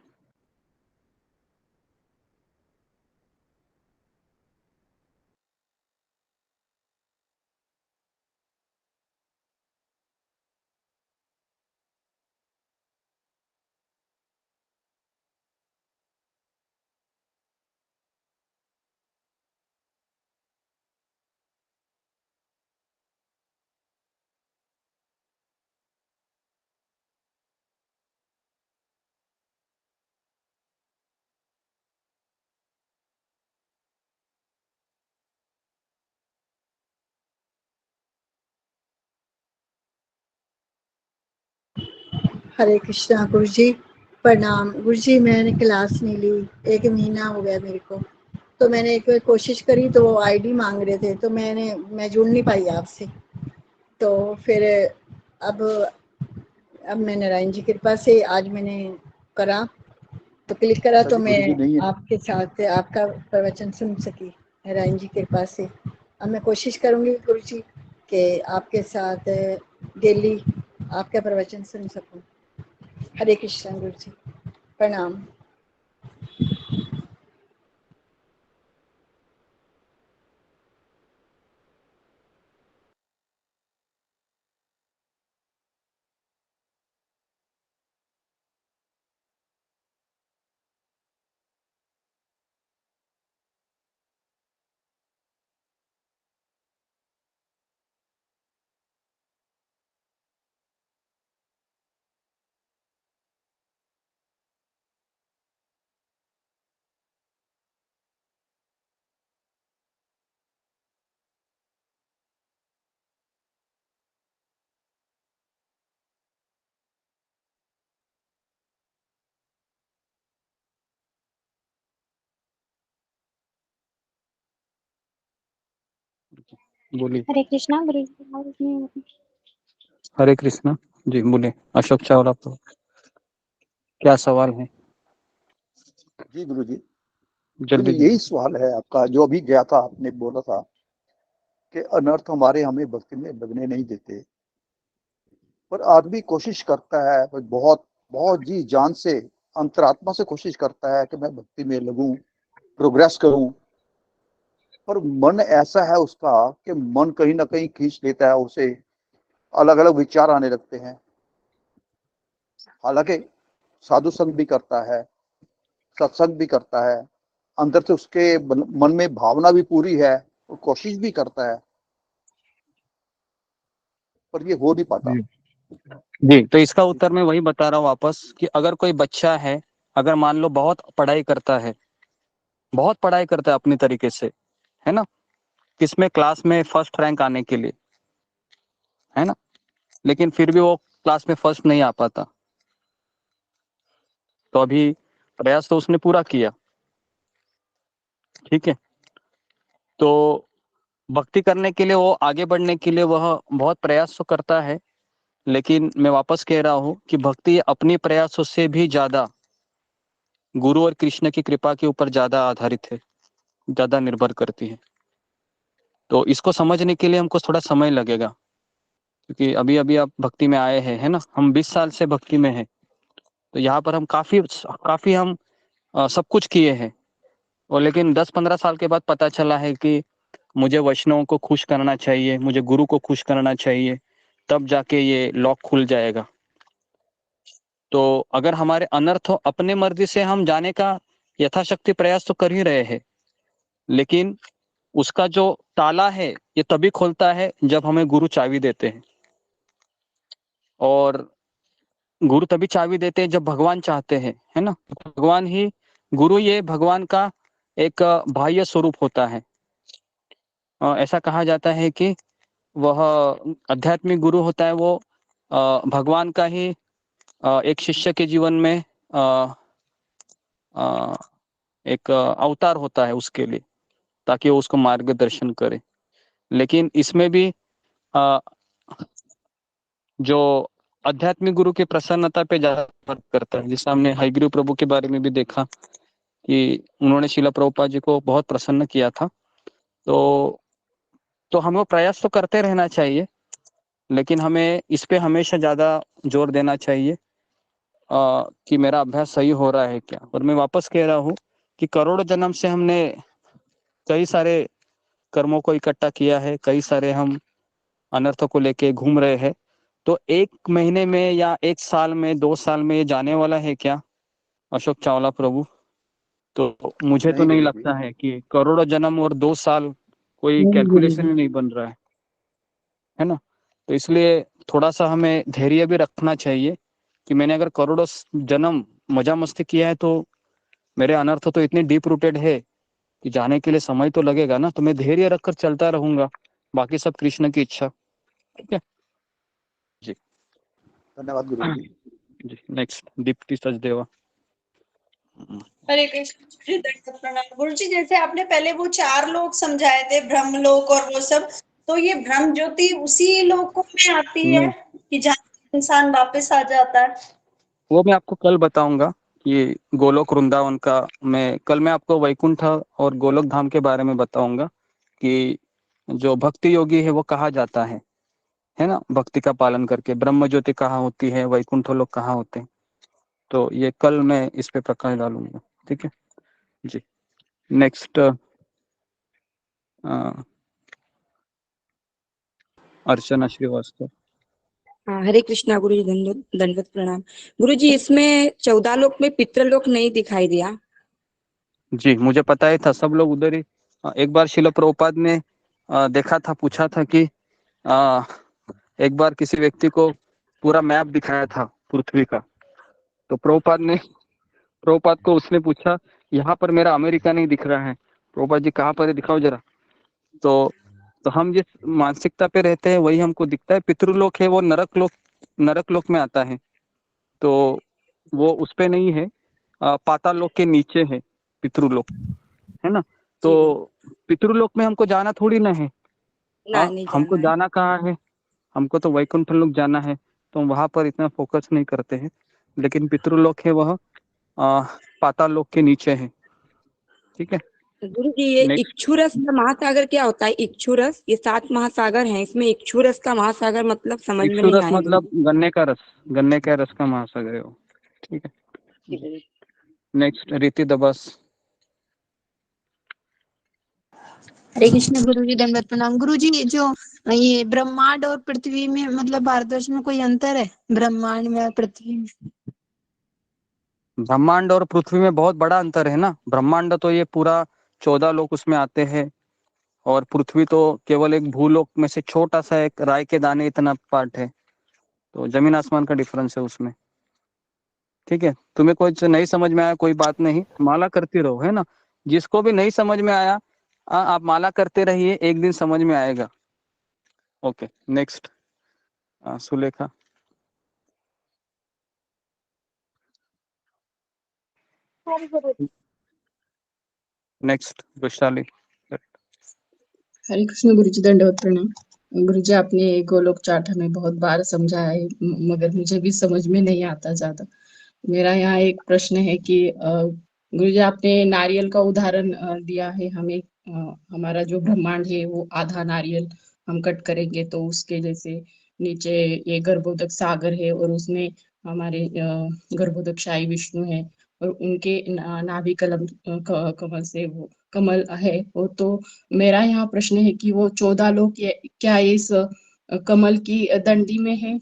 हरे कृष्णा गुरु जी, प्रणाम गुरु जी। मैंने क्लास नहीं ली, 1 महीना हो गया मेरे को। तो मैंने एक बार कोशिश करी तो वो आईडी मांग रहे थे, तो मैं जुड़ नहीं पाई आपसे। तो फिर अब मैं नारायण जी कृपा से आज मैंने करा, तो क्लिक करा तो मैं आपके साथ आपका प्रवचन सुन सकी नारायण जी कृपा से। अब मैं कोशिश करूंगी गुरु जी कि आपके साथ डेली आपका प्रवचन सुन सकूं। हरे कृष्ण गुरु जी, प्रणाम। बोलिए। हरे कृष्णा गुरु जी। हरे कृष्णा जी, बोले। अशोक चावला, आपको क्या सवाल है? जी गुरु जी, जल्दी यही सवाल है आपका जो अभी गया था, आपने बोला था कि अनर्थ हमारे हमें भक्ति में लगने नहीं देते, पर आदमी कोशिश करता है, बहुत बहुत जी जान से, अंतरात्मा से कोशिश करता है कि मैं भक्ति में लगूं, प्रोग्रेस करूं, पर मन ऐसा है उसका कि मन कहीं ना कहीं खींच लेता है उसे, अलग अलग विचार आने लगते हैं। हालांकि साधु संग भी करता है, सत्संग भी करता है, अंदर से उसके मन में भावना भी पूरी है और कोशिश भी करता है, पर ये हो नहीं पाता। जी, तो इसका उत्तर मैं वही बता रहा हूँ वापस कि अगर कोई बच्चा है, अगर मान लो बहुत पढ़ाई करता है, बहुत पढ़ाई करता है अपनी तरीके से, है ना, किसमें क्लास में फर्स्ट रैंक आने के लिए, है ना, लेकिन फिर भी वो क्लास में फर्स्ट नहीं आ पाता, तो अभी प्रयास तो उसने पूरा किया। ठीक है, तो भक्ति करने के लिए, वो आगे बढ़ने के लिए वह बहुत प्रयास तो करता है, लेकिन मैं वापस कह रहा हूँ कि भक्ति अपनी प्रयासों से भी ज्यादा गुरु और कृष्ण की कृपा के ऊपर ज्यादा आधारित है, ज्यादा निर्भर करती है। तो इसको समझने के लिए हमको थोड़ा समय लगेगा, क्योंकि अभी अभी आप भक्ति में आए हैं, है ना, हम 20 साल से भक्ति में हैं, तो यहाँ पर हम काफी काफी हम सब कुछ किए हैं, और लेकिन 10-15 साल के बाद पता चला है कि मुझे वैष्णवों को खुश करना चाहिए, मुझे गुरु को खुश करना चाहिए, तब जाके ये लॉक खुल जाएगा। तो अगर हमारे अनर्थ हो, अपने मर्जी से हम जाने का यथाशक्ति प्रयास तो कर ही रहे हैं, लेकिन उसका जो ताला है ये तभी खोलता है जब हमें गुरु चाबी देते हैं, और गुरु तभी चाबी देते हैं जब भगवान चाहते हैं, है ना। भगवान ही गुरु, ये भगवान का एक बाह्य स्वरूप होता है। ऐसा कहा जाता है कि वह आध्यात्मिक गुरु होता है, वो भगवान का ही एक शिष्य के जीवन में एक अवतार होता है उसके लिए, ताकि वो उसको मार्गदर्शन करे। लेकिन इसमें भी आ, जो आध्यात्मिक गुरु की प्रसन्नता पे ज्यादा फर्क करता है। जैसे हमने हयग्रीव प्रभु के बारे में भी देखा कि उन्होंने शिला प्रभुपाद जी को बहुत प्रसन्न किया था। तो हमें प्रयास तो करते रहना चाहिए, लेकिन हमें इस पे हमेशा ज्यादा जोर देना चाहिए कि मेरा अभ्यास सही हो रहा है क्या। और मैं वापस कह रहा हूँ कि करोड़ों जन्म से हमने कई सारे कर्मों को इकट्ठा किया है, कई सारे हम अनर्थों को लेके घूम रहे हैं। तो एक महीने में या एक साल में 2 साल में ये जाने वाला है क्या अशोक चावला प्रभु? तो मुझे तो नहीं नहीं गुरुजी। लगता है कि करोड़ों जन्म और 2 साल कोई नहीं कैलकुलेशन गुरुजी। ही नहीं बन रहा है ना। तो इसलिए थोड़ा सा हमें धैर्य भी रखना चाहिए कि मैंने अगर करोड़ों जन्म मजा मस्ती किया है तो मेरे अनर्थ तो इतने डीप रूटेड है कि जाने के लिए समय तो लगेगा ना। तो मैं धैर्य रखकर चलता रहूंगा, बाकी सब कृष्ण की इच्छा। ठीक है जी। धन्यवाद गुरुजी। जी नेक्स्ट दीप्ति सचदेवा। हरे कृष्ण जी, दंडवत प्रणाम। गुरु जी, जैसे आपने पहले वो 4 लोग समझाए थे, ब्रह्मलोक और वो सब, तो ये ब्रह्म ज्योति उसी लोकों में आती है नहीं, कि जहाँ इंसान वापस आ जाता है? वो मैं आपको कल बताऊंगा कि गोलोक वृंदावन का। मैं आपको वैकुंठ और गोलोक धाम के बारे में बताऊंगा कि जो भक्ति योगी है वो कहाँ जाता है ना, भक्ति का पालन करके। ब्रह्म ज्योति कहाँ होती है, वैकुंठ लोक कहाँ होते हैं। तो ये कल मैं इस पे प्रकाश डालूंगा। ठीक है जी। नेक्स्ट अर्चना श्रीवास्तव। हाँ, हरे कृष्णा गुरु जी, दंडवत प्रणाम। गुरु जी, इसमें 14 लोक में पितृलोक नहीं दिखाई दिया। जी मुझे पता ही था, सब लोग उधर ही। एक बार शिला प्रभुपाद ने देखा था, पूछा था कि एक बार किसी व्यक्ति को पूरा मैप दिखाया था पृथ्वी का। तो प्रभुपाद को उसने पूछा, यहाँ पर मेरा अमेरिका नहीं दिख रहा है। प्रभुपाद जी कहाँ पर है, दिखाओ जरा। तो हम जिस मानसिकता पे रहते हैं वही हमको दिखता है। पितृलोक है वो नरक लोक में आता है, तो वो उस पे नहीं है। पाताल लोक के नीचे है पितृलोक, है ना। तो पितृलोक में हमको जाना थोड़ी ना है। ना, नहीं हमको जाना है। जाना कहाँ है, हमको तो वैकुंठ लोक जाना है। तो वहां पर इतना फोकस नहीं करते हैं। लेकिन पितृलोक है वह पाताल लोक के नीचे है। ठीक है। गुरु जी, ये नेक्स्ट इक्षुरस का महासागर क्या होता है? इक्षुरस, ये 7 महासागर हैं, इसमें इक्षुरस का महासागर मतलब समझ में नहीं इक्षुरस आया गुरु मतलब जी। गन्ने का रस का महासागर है वो। ठीक है। ठीक है। नेक्स्ट रीति दबस। हरे कृष्ण गुरु जी, दंडवत प्रणाम। गुरु जी, जो ये ब्रह्मांड और पृथ्वी में मतलब भारतवर्ष में कोई अंतर है, ब्रह्मांड में और पृथ्वी में? ब्रह्मांड और पृथ्वी में बहुत बड़ा अंतर है ना। ब्रह्मांड तो ये पूरा 14 लोक उसमें आते हैं, और पृथ्वी तो केवल एक भूलोक में से छोटा सा एक राय के दाने इतना पार्ट है। तो जमीन आसमान का डिफरेंस है उसमें। ठीक है। तुम्हें कुछ नहीं समझ में आया, कोई बात नहीं, माला करती रहो, है ना। जिसको भी नहीं समझ में आया आप माला करते रहिए, एक दिन समझ में आएगा। Okay next Sulekha. Next Vaishali. Hare Krishna guru ji, दंडवत प्रणाम। गुरु जी, आपने गोलोक चार्ट हमें बहुत बार समझाया है, मगर मुझे भी समझ में नहीं आता ज्यादा। मेरा यहाँ एक प्रश्न है कि गुरु जी, आपने नारियल का उदाहरण दिया है हमें। हमारा जो ब्रह्मांड है वो आधा नारियल हम कट करेंगे तो उसके जैसे नीचे ये गर्भोदक सागर है, और उसमें हमारे गर्भोदक शाही विष्णु है, और उनके नाभि कमल से वो कमल है वो। तो मेरा यहाँ प्रश्न है कि वो 14 लोग क्या इस कमल की दंडी में है,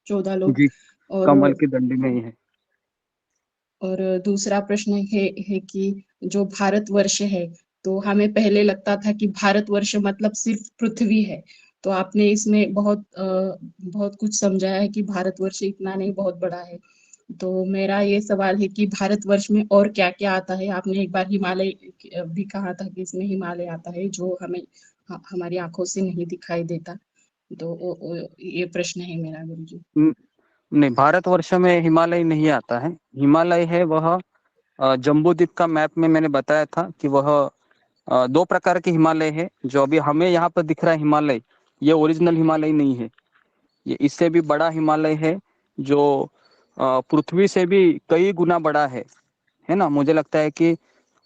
14 लोग? जी और कमल की दंडी में ही है। और दूसरा प्रश्न है कि जो भारतवर्ष है, तो हमें पहले लगता था कि भारतवर्ष मतलब सिर्फ पृथ्वी है। तो आपने इसमें बहुत कुछ समझाया है कि भारतवर्ष इतना नहीं, बहुत बड़ा है। तो मेरा ये सवाल है कि भारतवर्ष में और क्या क्या आता है? आपने एक बार हिमालय भी कहा था कि इसमें हिमालय आता है, जो हमें हमारी आंखों से नहीं दिखाई देता। तो ये प्रश्न है मेरा गुरु जी। नहीं, भारतवर्ष में हिमालय नहीं आता है। हिमालय है वह जम्बूद्वीप का मैप में मैंने बताया था कि वह दो प्रकार के हिमालय है। जो अभी हमें यहाँ पर दिख रहा है हिमालय, ये ओरिजिनल हिमालय नहीं है, ये इससे भी बड़ा हिमालय है जो पृथ्वी से भी कई गुना बड़ा है ना। मुझे लगता है कि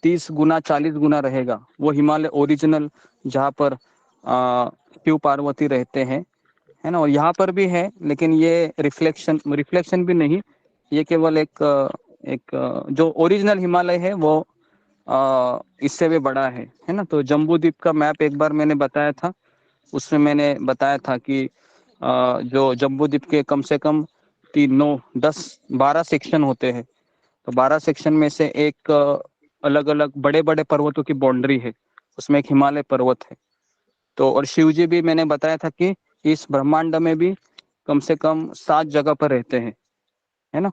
30 गुना 40 गुना रहेगा वो हिमालय ओरिजिनल, जहाँ पर शिव पार्वती रहते हैं, है ना। और यहाँ पर भी है, लेकिन ये रिफ्लेक्शन भी नहीं, ये केवल एक जो ओरिजिनल हिमालय है वो इससे भी बड़ा है ना। तो जम्बू द्वीप का मैप एक बार मैंने बताया था, उसमें मैंने बताया था कि जो जम्बू द्वीप के कम से कम 3, 9, 10, 12 सेक्शन होते हैं। तो 12 सेक्शन में से एक अलग अलग बड़े बड़े पर्वतों की बाउंड्री है, उसमें एक हिमालय पर्वत है। तो और शिव जी भी मैंने बताया था कि इस ब्रह्मांड में भी कम से कम 7 जगह पर रहते हैं, है ना।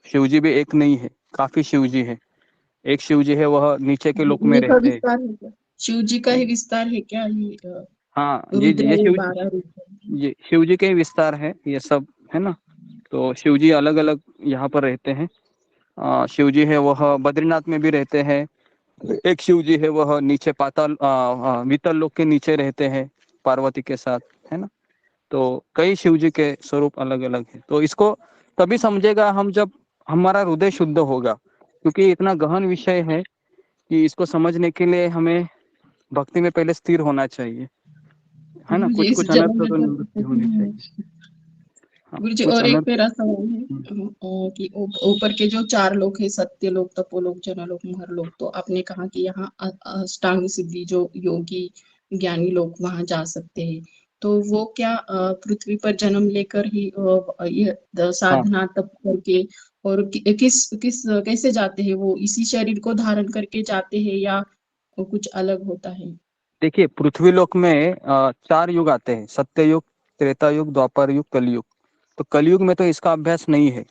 शिव जी भी एक नहीं है, काफी शिव जी है। एक शिव जी है वह नीचे के लोक में ये का रहते हैं। विस्तार है क्या? शिव जी का ही विस्तार है क्या ये? हाँ जी, रुद्र ये ये शिव 12 रूप है। ये शिव जी के ही विस्तार है ये सब, है ना। तो शिव जी अलग अलग यहाँ पर रहते हैं। शिव जी है वह बद्रीनाथ में भी रहते हैं। एक शिव जी है वह नीचे पाताल वितल लोक के नीचे रहते हैं पार्वती के साथ, है ना। तो कई शिव जी के स्वरूप अलग अलग है। तो इसको तभी समझेगा हम जब हमारा हृदय शुद्ध होगा, क्योंकि इतना गहन विषय है कि इसको समझने के लिए हमें भक्ति में पहले स्थिर होना चाहिए, है ना। गुरुजी कुछ इस कुछ जन्म अनर्थ में तो निवृत्ति होनी चाहिए। हाँ, गुरुजी कुछ और एक अनर्थ। मेरा सवाल है कि ऊपर के जो 4 लोक है, सत्य लोक, तपोलोक, जनलोक, महरलोक, तो आपने कहा कि यहाँ अष्टांग सिद्धि जो योगी ज्ञानी लोग वहां जा सकते हैं, तो वो क्या पृथ्वी पर जन्म लेकर ही ये हाँ साधना तप करके और किस किस कैसे जाते हैं? वो इसी शरीर को धारण करके जाते हैं या कुछ अलग होता है? देखिए, पृथ्वी लोक में 4 युग आते हैं, सत्य युग, त्रेता युग, द्वापर युग, कलयुग। तो कलयुग में तो इसका अभ्यास नहीं है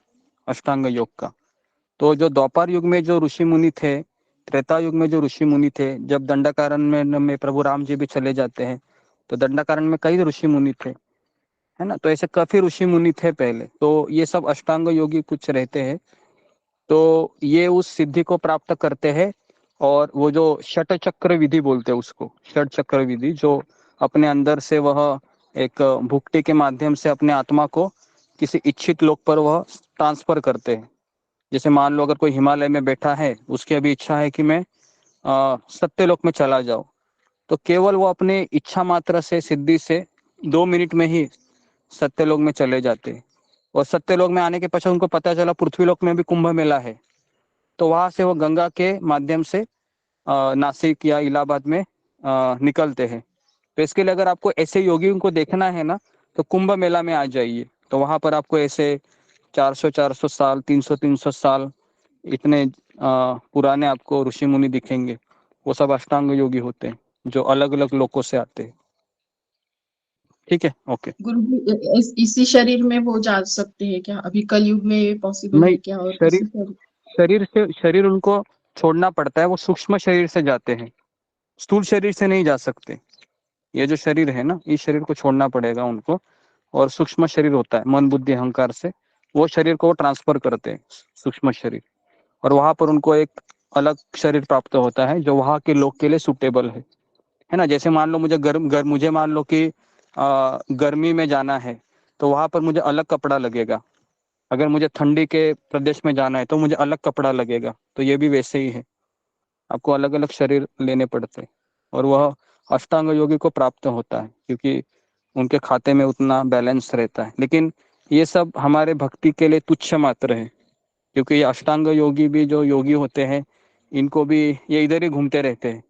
अष्टांग योग का। तो जो द्वापर युग में जो ऋषि मुनि थे, त्रेता युग में जो ऋषि मुनि थे, जब दंडकारण्य में प्रभु राम जी भी चले जाते हैं, तो दंडकारण्य में कई ऋषि मुनि थे, है ना। तो ऐसे काफी ऋषि मुनि थे पहले, तो ये सब अष्टांग योगी कुछ रहते हैं। तो ये उस सिद्धि को प्राप्त करते हैं, और वो जो षट चक्र विधि बोलते हैं उसको, षट चक्र विधि, जो अपने अंदर से वह एक भुक्ति के माध्यम से अपने आत्मा को किसी इच्छित लोक पर वह ट्रांसफर करते हैं। जैसे मान लो अगर कोई हिमालय में बैठा है, उसकी अभी इच्छा है कि मैं सत्यलोक में चला जाऊं, तो केवल वो अपने इच्छा मात्र से, सिद्धि से 2 मिनट में ही सत्यलोक में चले जाते हैं। और सत्यलोक में आने के पश्चात उनको पता चला पृथ्वी लोक में भी कुंभ मेला है, तो वहां से वो गंगा के माध्यम से नासिक या इलाहाबाद में निकलते हैं। तो इसके लिए अगर आपको ऐसे योगियों को देखना है ना, तो कुंभ मेला में आ जाइए। तो वहां पर आपको ऐसे 400 साल, 300 साल इतने पुराने आपको ऋषि मुनि दिखेंगे। वो सब अष्टांग योगी होते हैं जो अलग अलग लोकों से आते हैं। ठीक है, ओके। गुरुजी इसी शरीर में वो जा सकते हैं क्या? अभी कलयुग में ये पॉसिबल है नहीं, क्या? और शरीर इसी शरीर शरीर उनको छोड़ना पड़ता है, वो सूक्ष्म शरीर से जाते हैं, स्थूल शरीर से नहीं जा सकते। ये जो शरीर है ना, इस शरीर को छोड़ना पड़ेगा उनको, और सूक्ष्म शरीर होता है मन बुद्धि अहंकार से, वो शरीर को ट्रांसफर करते हैं, सूक्ष्म शरीर। और वहां पर उनको एक अलग शरीर प्राप्त होता है जो वहां के लोग के लिए सुटेबल है ना। जैसे मान लो मुझे मान लो कि गर्मी में जाना है, तो वहां पर मुझे अलग कपड़ा लगेगा। अगर मुझे ठंडी के प्रदेश में जाना है तो मुझे अलग कपड़ा लगेगा। तो ये भी वैसे ही है, आपको अलग अलग शरीर लेने पड़ते हैं, और वह अष्टांग योगी को प्राप्त होता है क्योंकि उनके खाते में उतना बैलेंस रहता है। लेकिन ये सब हमारे भक्ति के लिए तुच्छ मात्र है, क्योंकि ये अष्टांग योगी भी जो योगी होते हैं, इनको भी ये इधर ही घूमते रहते हैं।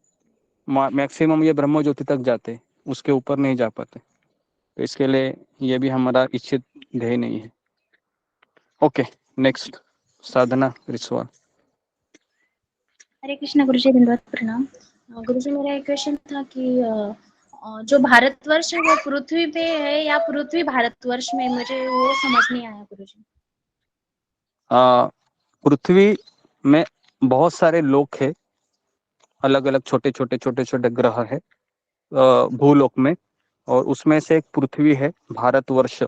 मैक्सिमम ये ब्रह्म ज्योति तक जाते हैं, उसके ऊपर नहीं जा पाते। तो इसके लिए ये भी हमारा इच्छित ध्येय नहीं है। ओके, नेक्स्ट साधना रिस्वाल। हरे कृष्णा गुरुजी, धन्यवाद, प्रणाम। गुरुजी, मेरा एक क्वेश्चन था कि जो भारतवर्ष है वो पृथ्वी पे है या पृथ्वी भारतवर्ष में, मुझे वो समझ नहीं आया गुरुजी। पृथ्वी में बहुत सारे लोक है, अलग अलग छोटे छोटे ग्रह है भूलोक में, और उसमें से एक पृथ्वी है, भारतवर्ष।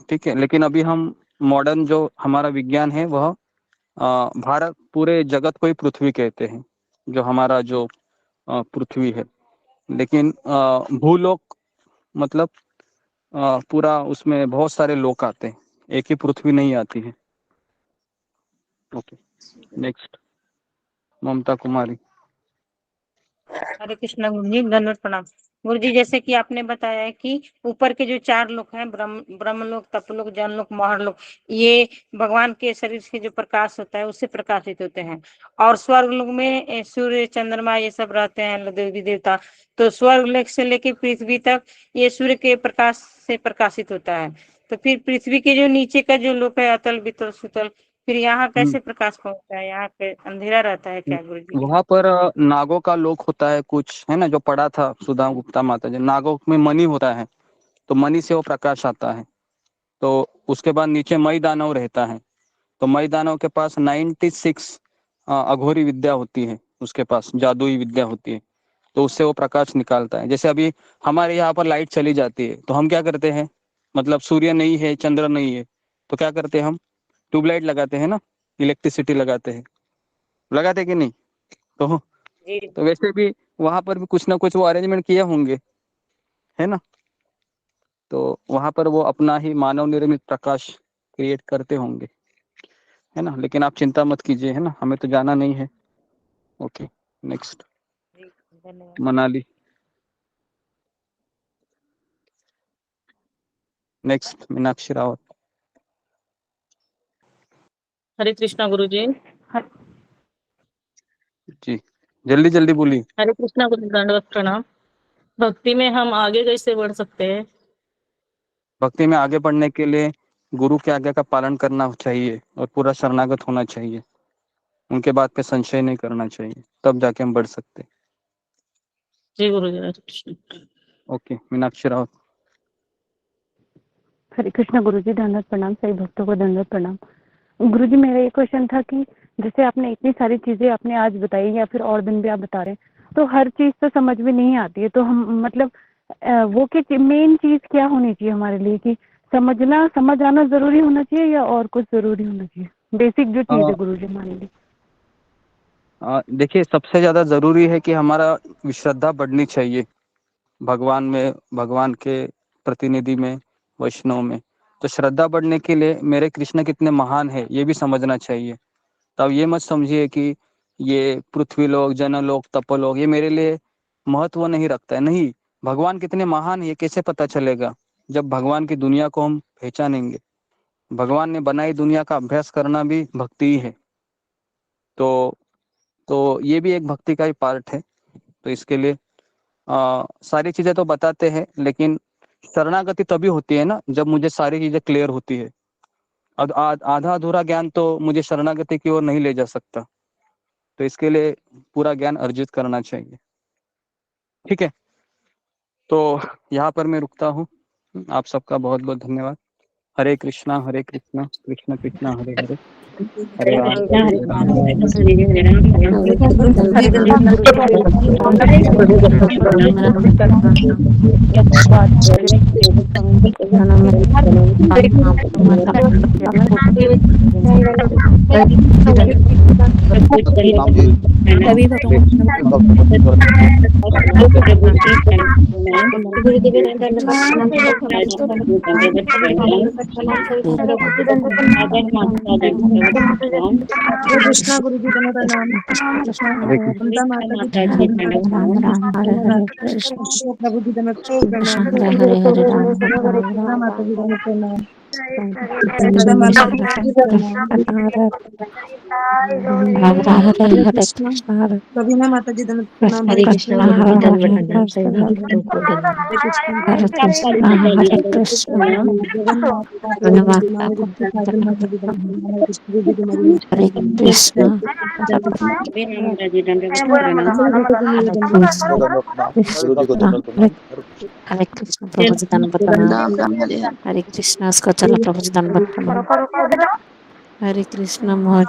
ठीक है, लेकिन अभी हम मॉडर्न जो हमारा विज्ञान है वह भारत, पूरे जगत को ही पृथ्वी कहते हैं। जो हमारा जो पृथ्वी है। लेकिन भूलोक मतलब पूरा उसमें बहुत सारे लोक आते हैं, एक ही पृथ्वी नहीं आती है। Okay, next Mamta Kumari. हरे कृष्णा गुरु जी, दंडवत प्रणाम। गुरु जी, जैसे कि आपने बताया है कि ऊपर के जो 4 लोक हैं, ब्रह्मलोक, तपलोक, जनलोक, महरलोक, ये भगवान के शरीर से जो प्रकाश होता है उससे प्रकाशित होते हैं। और स्वर्ग लोक में सूर्य, चंद्रमा ये सब रहते हैं, देवी देवता। तो स्वर्ग लोक से लेके पृथ्वी तक ये सूर्य के प्रकाश से प्रकाशित होता है। तो फिर पृथ्वी के जो नीचे का जो लोक है, अतल, वितल, सुतल, फिर यहाँ कैसे प्रकाश पहुंचता है? यहाँ पे अंधेरा रहता है क्या गुरु जी? वहां पर नागों का लोक होता है कुछ, है ना, जो पढ़ा था सुधा गुप्ता माता जी। नागों में मणि होता है, तो मणि से वो प्रकाश आता है। तो उसके बाद नीचे मई दानव रहता है, तो मई दानव के पास 96 अघोरी विद्या होती है, उसके पास जादुई विद्या होती है, तो उससे वो प्रकाश निकालता है। जैसे अभी हमारे यहाँ पर लाइट चली जाती है, तो हम क्या करते हैं, मतलब सूर्य नहीं है, चंद्र नहीं है, तो क्या करते हैं हम, ट्यूबलाइट लगाते हैं ना, इलेक्ट्रिसिटी लगाते हैं, लगाते कि नहीं? तो वैसे भी वहां पर भी कुछ ना कुछ वो अरेंजमेंट किए होंगे, है ना। तो वहां पर वो अपना ही मानव निर्मित प्रकाश क्रिएट करते होंगे, है ना। लेकिन आप चिंता मत कीजिए, है ना, हमें तो जाना नहीं है। Okay, next Manali. Next Meenakshi Rawat. Hare Krishna guru ji. जी, जल्दी जल्दी बोलिए। हरे कृष्णा गुरु, दंडवत प्रणाम। भक्ति में हम आगे कैसे बढ़ सकते हैं? भक्ति में आगे बढ़ने के लिए गुरु के आज्ञा का पालन करना चाहिए और पूरा शरणागत होना चाहिए, उनके बात पे संशय नहीं करना चाहिए, तब जाके हम बढ़ सकते। जी गुरु जी। ओके, मीनाक्षी रावत। हरे कृष्णा गुरु जी, दंडवत प्रणाम। सभी भक्तों को दंडवत प्रणाम। गुरु जी, मेरा ये क्वेश्चन था कि जैसे आपने इतनी सारी चीजें आपने आज बताई या फिर और दिन भी आप बता रहे हैं, तो हर चीज तो समझ में नहीं आती है, तो हम मतलब वो कि मेन चीज क्या होनी चाहिए हमारे लिए, कि समझ आना जरूरी होना चाहिए या और कुछ जरूरी होना चाहिए? बेसिक जो चीज है गुरु जी हमारे लिए। देखिए, सबसे ज्यादा जरूरी है कि हमारा श्रद्धा बढ़नी चाहिए भगवान में, भगवान के प्रतिनिधि में, वैष्णव में। तो श्रद्धा बढ़ने के लिए मेरे कृष्ण कितने महान है ये भी समझना चाहिए। तब ये मत समझिए कि ये पृथ्वी लोक, जनलोक, तपलोक ये मेरे लिए महत्व नहीं रखता है। नहीं, भगवान कितने महान है ये कैसे पता चलेगा? जब भगवान की दुनिया को हम पहचानेंगे। भगवान ने बनाई दुनिया का अभ्यास करना भी भक्ति ही है। तो ये भी एक भक्ति का ही पार्ट है। तो इसके लिए सारी चीजें तो बताते हैं, लेकिन शरणागति तभी होती है ना जब मुझे सारी चीजें क्लियर होती है। अब आधा अधूरा ज्ञान तो मुझे शरणागति की ओर नहीं ले जा सकता, तो इसके लिए पूरा ज्ञान अर्जित करना चाहिए। ठीक है, तो यहाँ पर मैं रुकता हूँ। आप सबका बहुत बहुत धन्यवाद। हरे कृष्णा कृष्ण कृष्णा हरे हरे, हरे राम हरे राम कृष्णा गुरु जी का नाम, ममता माता जी प्रभु जी का प्रणाम, माता जी का प्रणाम, कविना माता जी का प्रणाम, हरे कृष्णा प्रभु जी, धन्यवाद। हरे कृष्णा। हरे कृष्णा।